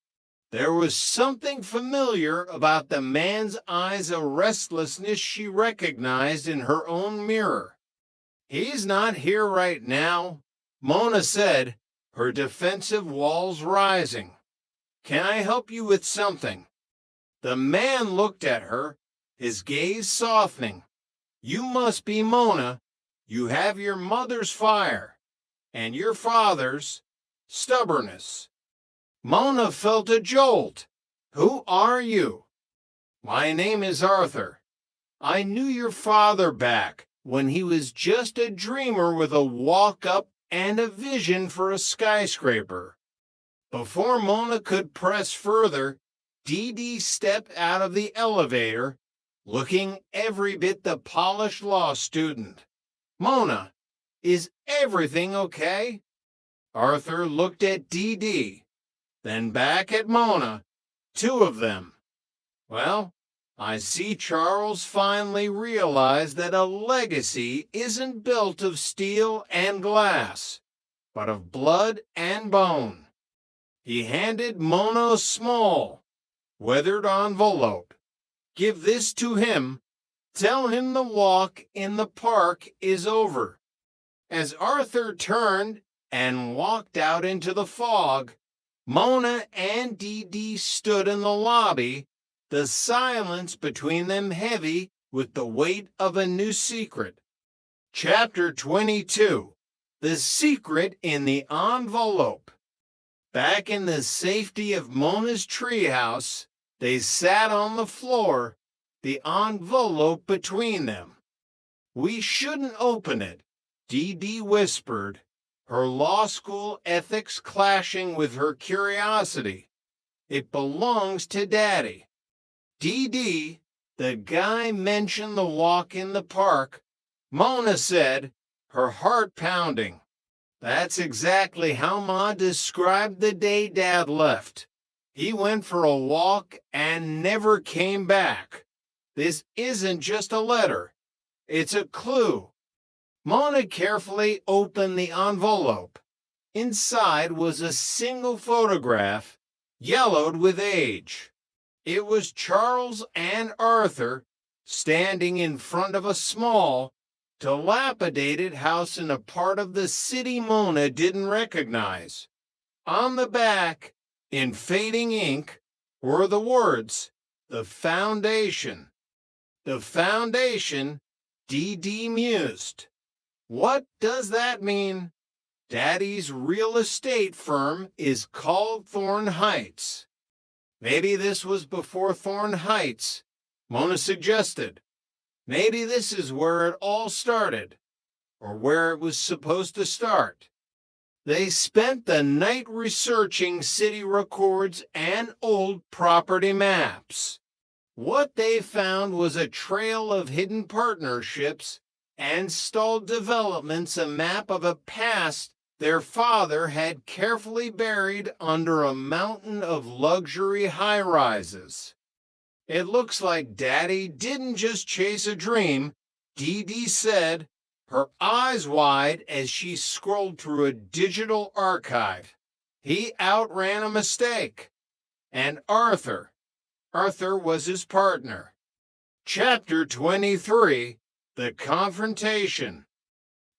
There was something familiar about the man's eyes of restlessness she recognized in her own mirror. "He's not here right now," Mona said, her defensive walls rising. "Can I help you with something?" The man looked at her, his gaze softening. "You must be Mona. You have your mother's fire and your father's stubbornness." Mona felt a jolt. "Who are you?" "My name is Arthur. I knew your father back when he was just a dreamer with a walk-up and a vision for a skyscraper." Before Mona could press further, Dee Dee stepped out of the elevator, looking every bit the polished law student. "Mona, is everything okay?" Arthur looked at Dee Dee, then back at Mona, two of them. "Well, I see Charles finally realized that a legacy isn't built of steel and glass, but of blood and bone." He handed Mona a small, weathered envelope. "Give this to him. Tell him the walk in the park is over." As Arthur turned and walked out into the fog, Mona and Dee Dee stood in the lobby, the silence between them heavy with the weight of a new secret. Chapter 22. The Secret in the Envelope. Back in the safety of Mona's treehouse, they sat on the floor, the envelope between them. "We shouldn't open it," Dee Dee whispered, her law school ethics clashing with her curiosity. "It belongs to Daddy." "Dee Dee, the guy mentioned the walk in the park," Mona said, her heart pounding. "That's exactly how Ma described the day Dad left. He went for a walk and never came back. This isn't just a letter. It's a clue." Mona carefully opened the envelope. Inside was a single photograph, yellowed with age. It was Charles and Arthur standing in front of a small, dilapidated house in a part of the city Mona didn't recognize. On the back, in fading ink, were the words, "The Foundation." "The Foundation," Dee Dee mused. "What does that mean?" "Daddy's real estate firm is called Thorn Heights." "Maybe this was before Thorn Heights," Mona suggested. "Maybe this is where it all started, or where it was supposed to start." They spent the night researching city records and old property maps. What they found was a trail of hidden partnerships and stalled developments, a map of a past their father had carefully buried under a mountain of luxury high-rises. "It looks like Daddy didn't just chase a dream," Dee Dee said, her eyes wide as she scrolled through a digital archive. "He outran a mistake." And Arthur was his partner. Chapter 23. The Confrontation.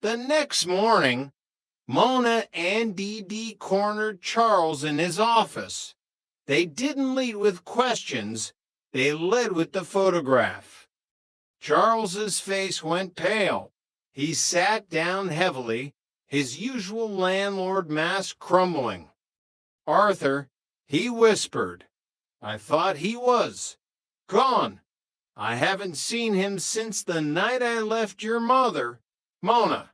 The next morning, Mona and Dee Dee cornered Charles in his office. They didn't lead with questions, they led with the photograph. Charles's face went pale. He sat down heavily, his usual landlord mask crumbling. Arthur, he whispered, "I thought he was gone. I haven't seen him since the night I left your mother. Mona,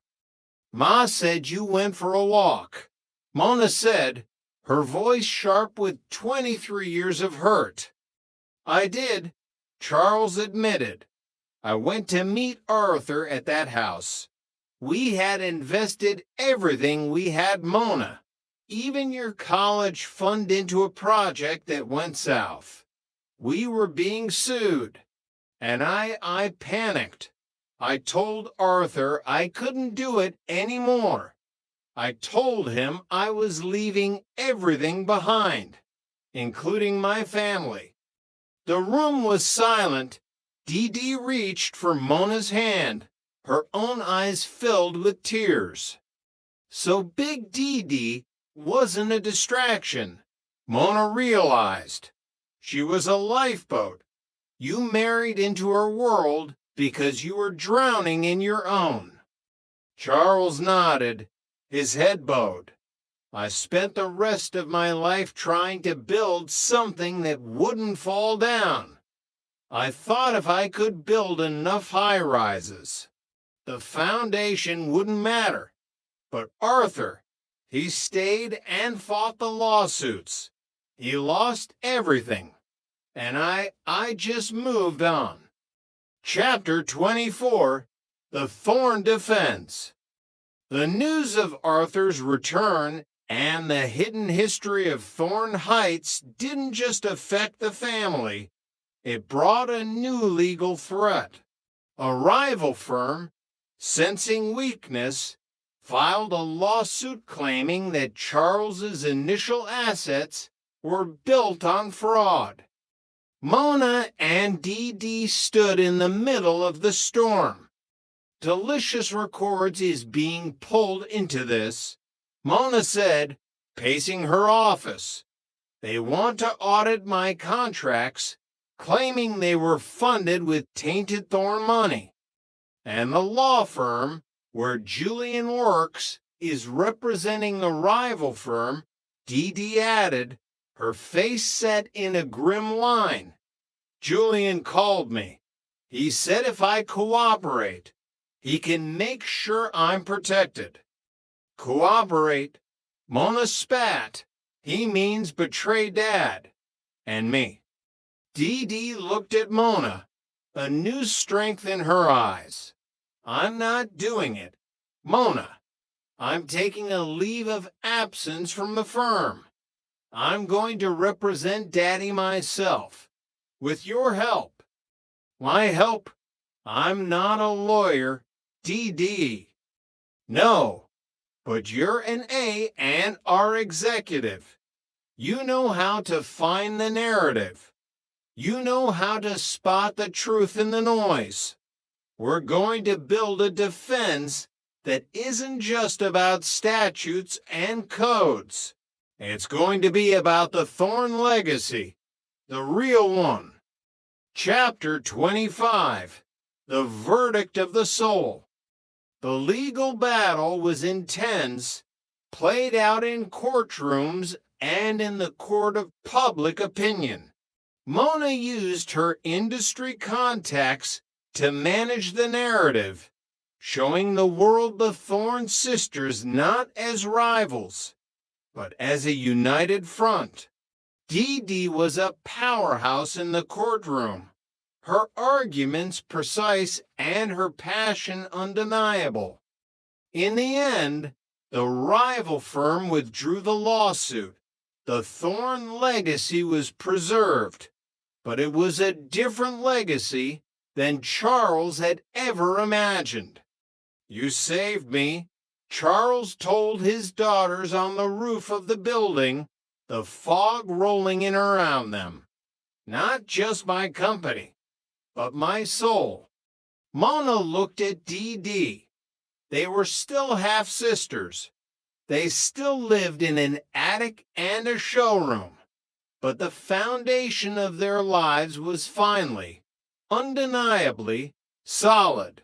Ma said you went for a walk." Mona said, her voice sharp with 23 years of hurt. "I did," Charles admitted. "I went to meet Arthur at that house. We had invested everything we had, Mona, even your college fund into a project that went south. We were being sued. And I panicked. I told Arthur I couldn't do it anymore. I told him I was leaving everything behind, including my family. The room was silent. Dee Dee reached for Mona's hand, her own eyes filled with tears. So Big Dee Dee wasn't a distraction. Mona realized. She was a lifeboat. You married into her world because you were drowning in your own. Charles nodded, his head bowed. I spent the rest of my life trying to build something that wouldn't fall down. I thought if I could build enough high-rises, the foundation wouldn't matter. But Arthur, he stayed and fought the lawsuits. He lost everything. And I just moved on. Chapter 24, The Thorn Defense. The news of Arthur's return and the hidden history of Thorn Heights didn't just affect the family. It brought a new legal threat. A rival firm, sensing weakness, filed a lawsuit claiming that Charles's initial assets were built on fraud. Mona and Dee Dee stood in the middle of the storm. Delicious Records is being pulled into this, Mona said, pacing her office. They want to audit my contracts, claiming they were funded with tainted Thorn money. And the law firm, where Julian works, is representing the rival firm, Dee Dee added, her face set in a grim line. Julian called me. He said if I cooperate, he can make sure I'm protected. Cooperate? Mona spat. He means betray Dad. And me. Dee Dee looked at Mona, a new strength in her eyes. I'm not doing it. Mona, I'm taking a leave of absence from the firm. I'm going to represent Daddy myself, with your help. My help? I'm not a lawyer, Dee Dee. No, but you're an A and our executive. You know how to find the narrative. You know how to spot the truth in the noise. We're going to build a defense that isn't just about statutes and codes. It's going to be about the Thorn legacy, the real one. Chapter 25, The Verdict of the Soul. The legal battle was intense, played out in courtrooms and in the court of public opinion. Mona used her industry contacts to manage the narrative, showing the world the Thorn sisters not as rivals, but as a united front. Dee Dee was a powerhouse in the courtroom, her arguments precise and her passion undeniable. In the end, the rival firm withdrew the lawsuit. The Thorn legacy was preserved, but it was a different legacy than Charles had ever imagined. You saved me, Charles told his daughters on the roof of the building, the fog rolling in around them. Not just my company, but my soul. Mona looked at Dee Dee. They were still half-sisters. They still lived in an attic and a showroom. But the foundation of their lives was finally, undeniably, solid.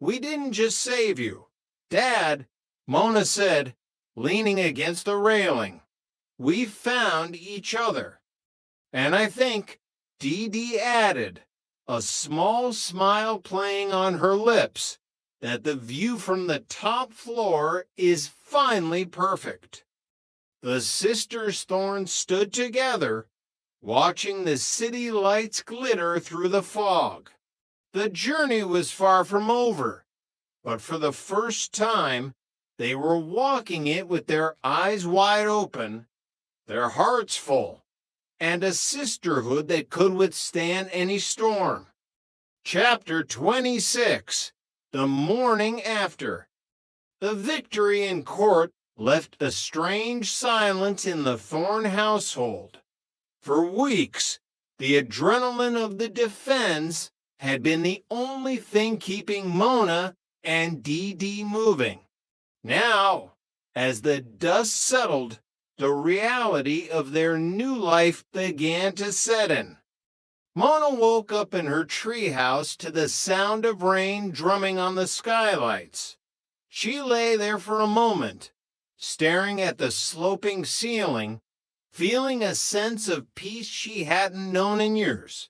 We didn't just save you. Dad, Mona said, leaning against the railing. We found each other. And I think, Dee Dee added, a small smile playing on her lips, that the view from the top floor is finally perfect. The sisters Thorn stood together, watching the city lights glitter through the fog. The journey was far from over, but for the first time, they were walking it with their eyes wide open, their hearts full, and a sisterhood that could withstand any storm. Chapter 26, The Morning After. The victory in court left a strange silence in the Thorne household. For weeks, the adrenaline of the defense had been the only thing keeping Mona and Dee moving. Now, as the dust settled, the reality of their new life began to set in. Mona woke up in her treehouse to the sound of rain drumming on the skylights. She lay there for a moment, staring at the sloping ceiling, feeling a sense of peace she hadn't known in years.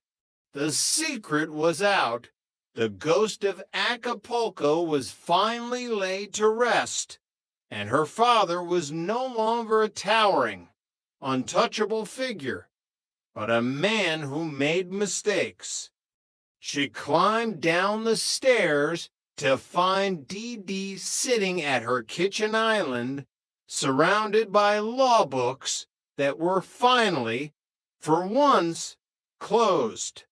The secret was out. The ghost of Acapulco was finally laid to rest, and her father was no longer a towering, untouchable figure, but a man who made mistakes. She climbed down the stairs to find Dee sitting at her kitchen island, surrounded by law books that were finally, for once, closed.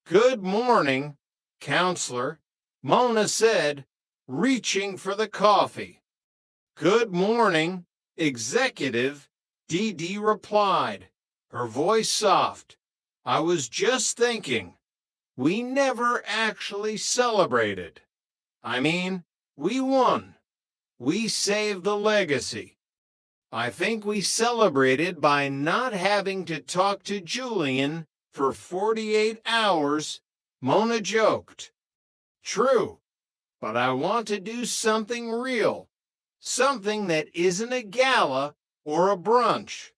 "Good morning, counselor," Mona said, reaching for the coffee. "Good morning, executive," Dee replied, her voice soft. "I was just thinking, we never actually celebrated. I mean, we won. We saved the legacy. I think we celebrated by not having to talk to Julian for 48 hours, Mona joked. True, but I want to do something real, something that isn't a gala or a brunch.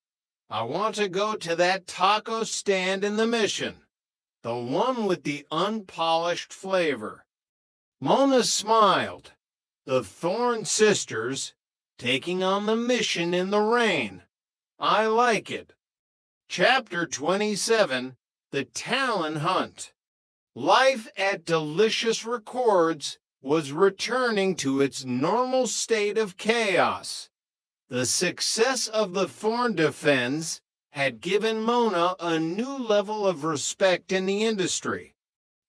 I want to go to that taco stand in the Mission, the one with the unpolished flavor. Mona smiled. The Thorne sisters, taking on the Mission in the rain. I like it. Chapter 27, The Talent Hunt. Life at Delicious Records was returning to its normal state of chaos. The success of the Thorne defense had given Mona a new level of respect in the industry.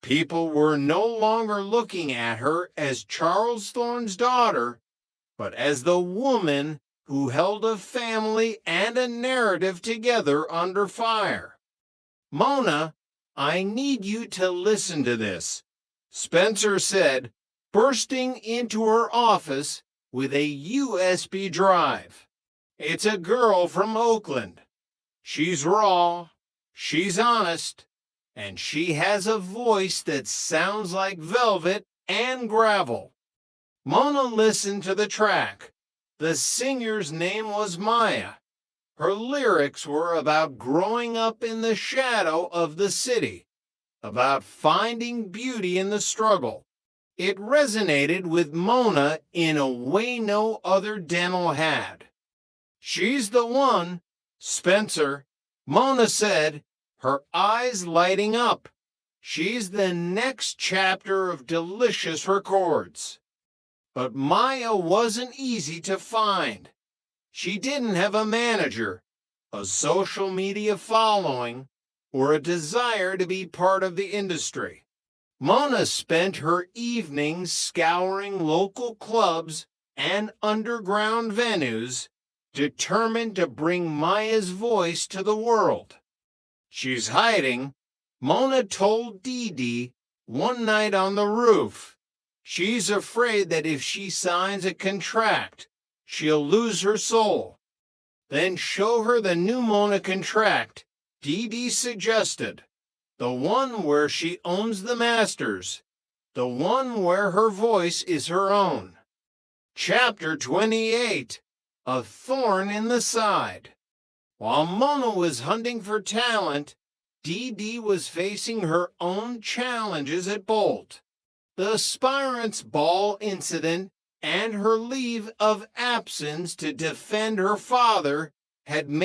People were no longer looking at her as Charles Thorne's daughter, but as the woman who held a family and a narrative together under fire. "Mona, I need you to listen to this," Spencer said, bursting into her office with a USB drive. "It's a girl from Oakland. She's raw, she's honest, and she has a voice that sounds like velvet and gravel." Mona listened to the track. The singer's name was Maya. Her lyrics were about growing up in the shadow of the city, about finding beauty in the struggle. It resonated with Mona in a way no other demo had. "She's the one, Spencer," Mona said, her eyes lighting up. "She's the next chapter of Delicious Records." But Maya wasn't easy to find. She didn't have a manager, a social media following, or a desire to be part of the industry. Mona spent her evenings scouring local clubs and underground venues, determined to bring Maya's voice to the world. "She's hiding," Mona told Dee one night on the roof. "She's afraid that if she signs a contract, she'll lose her soul." "Then show her the new Mona contract," Dee suggested. "The one where she owns the masters. The one where her voice is her own." Chapter 28, A Thorn in the Side. While Mona was hunting for talent, Dee was facing her own challenges at Bolt. The aspirant's ball incident and her leave of absence to defend her father had made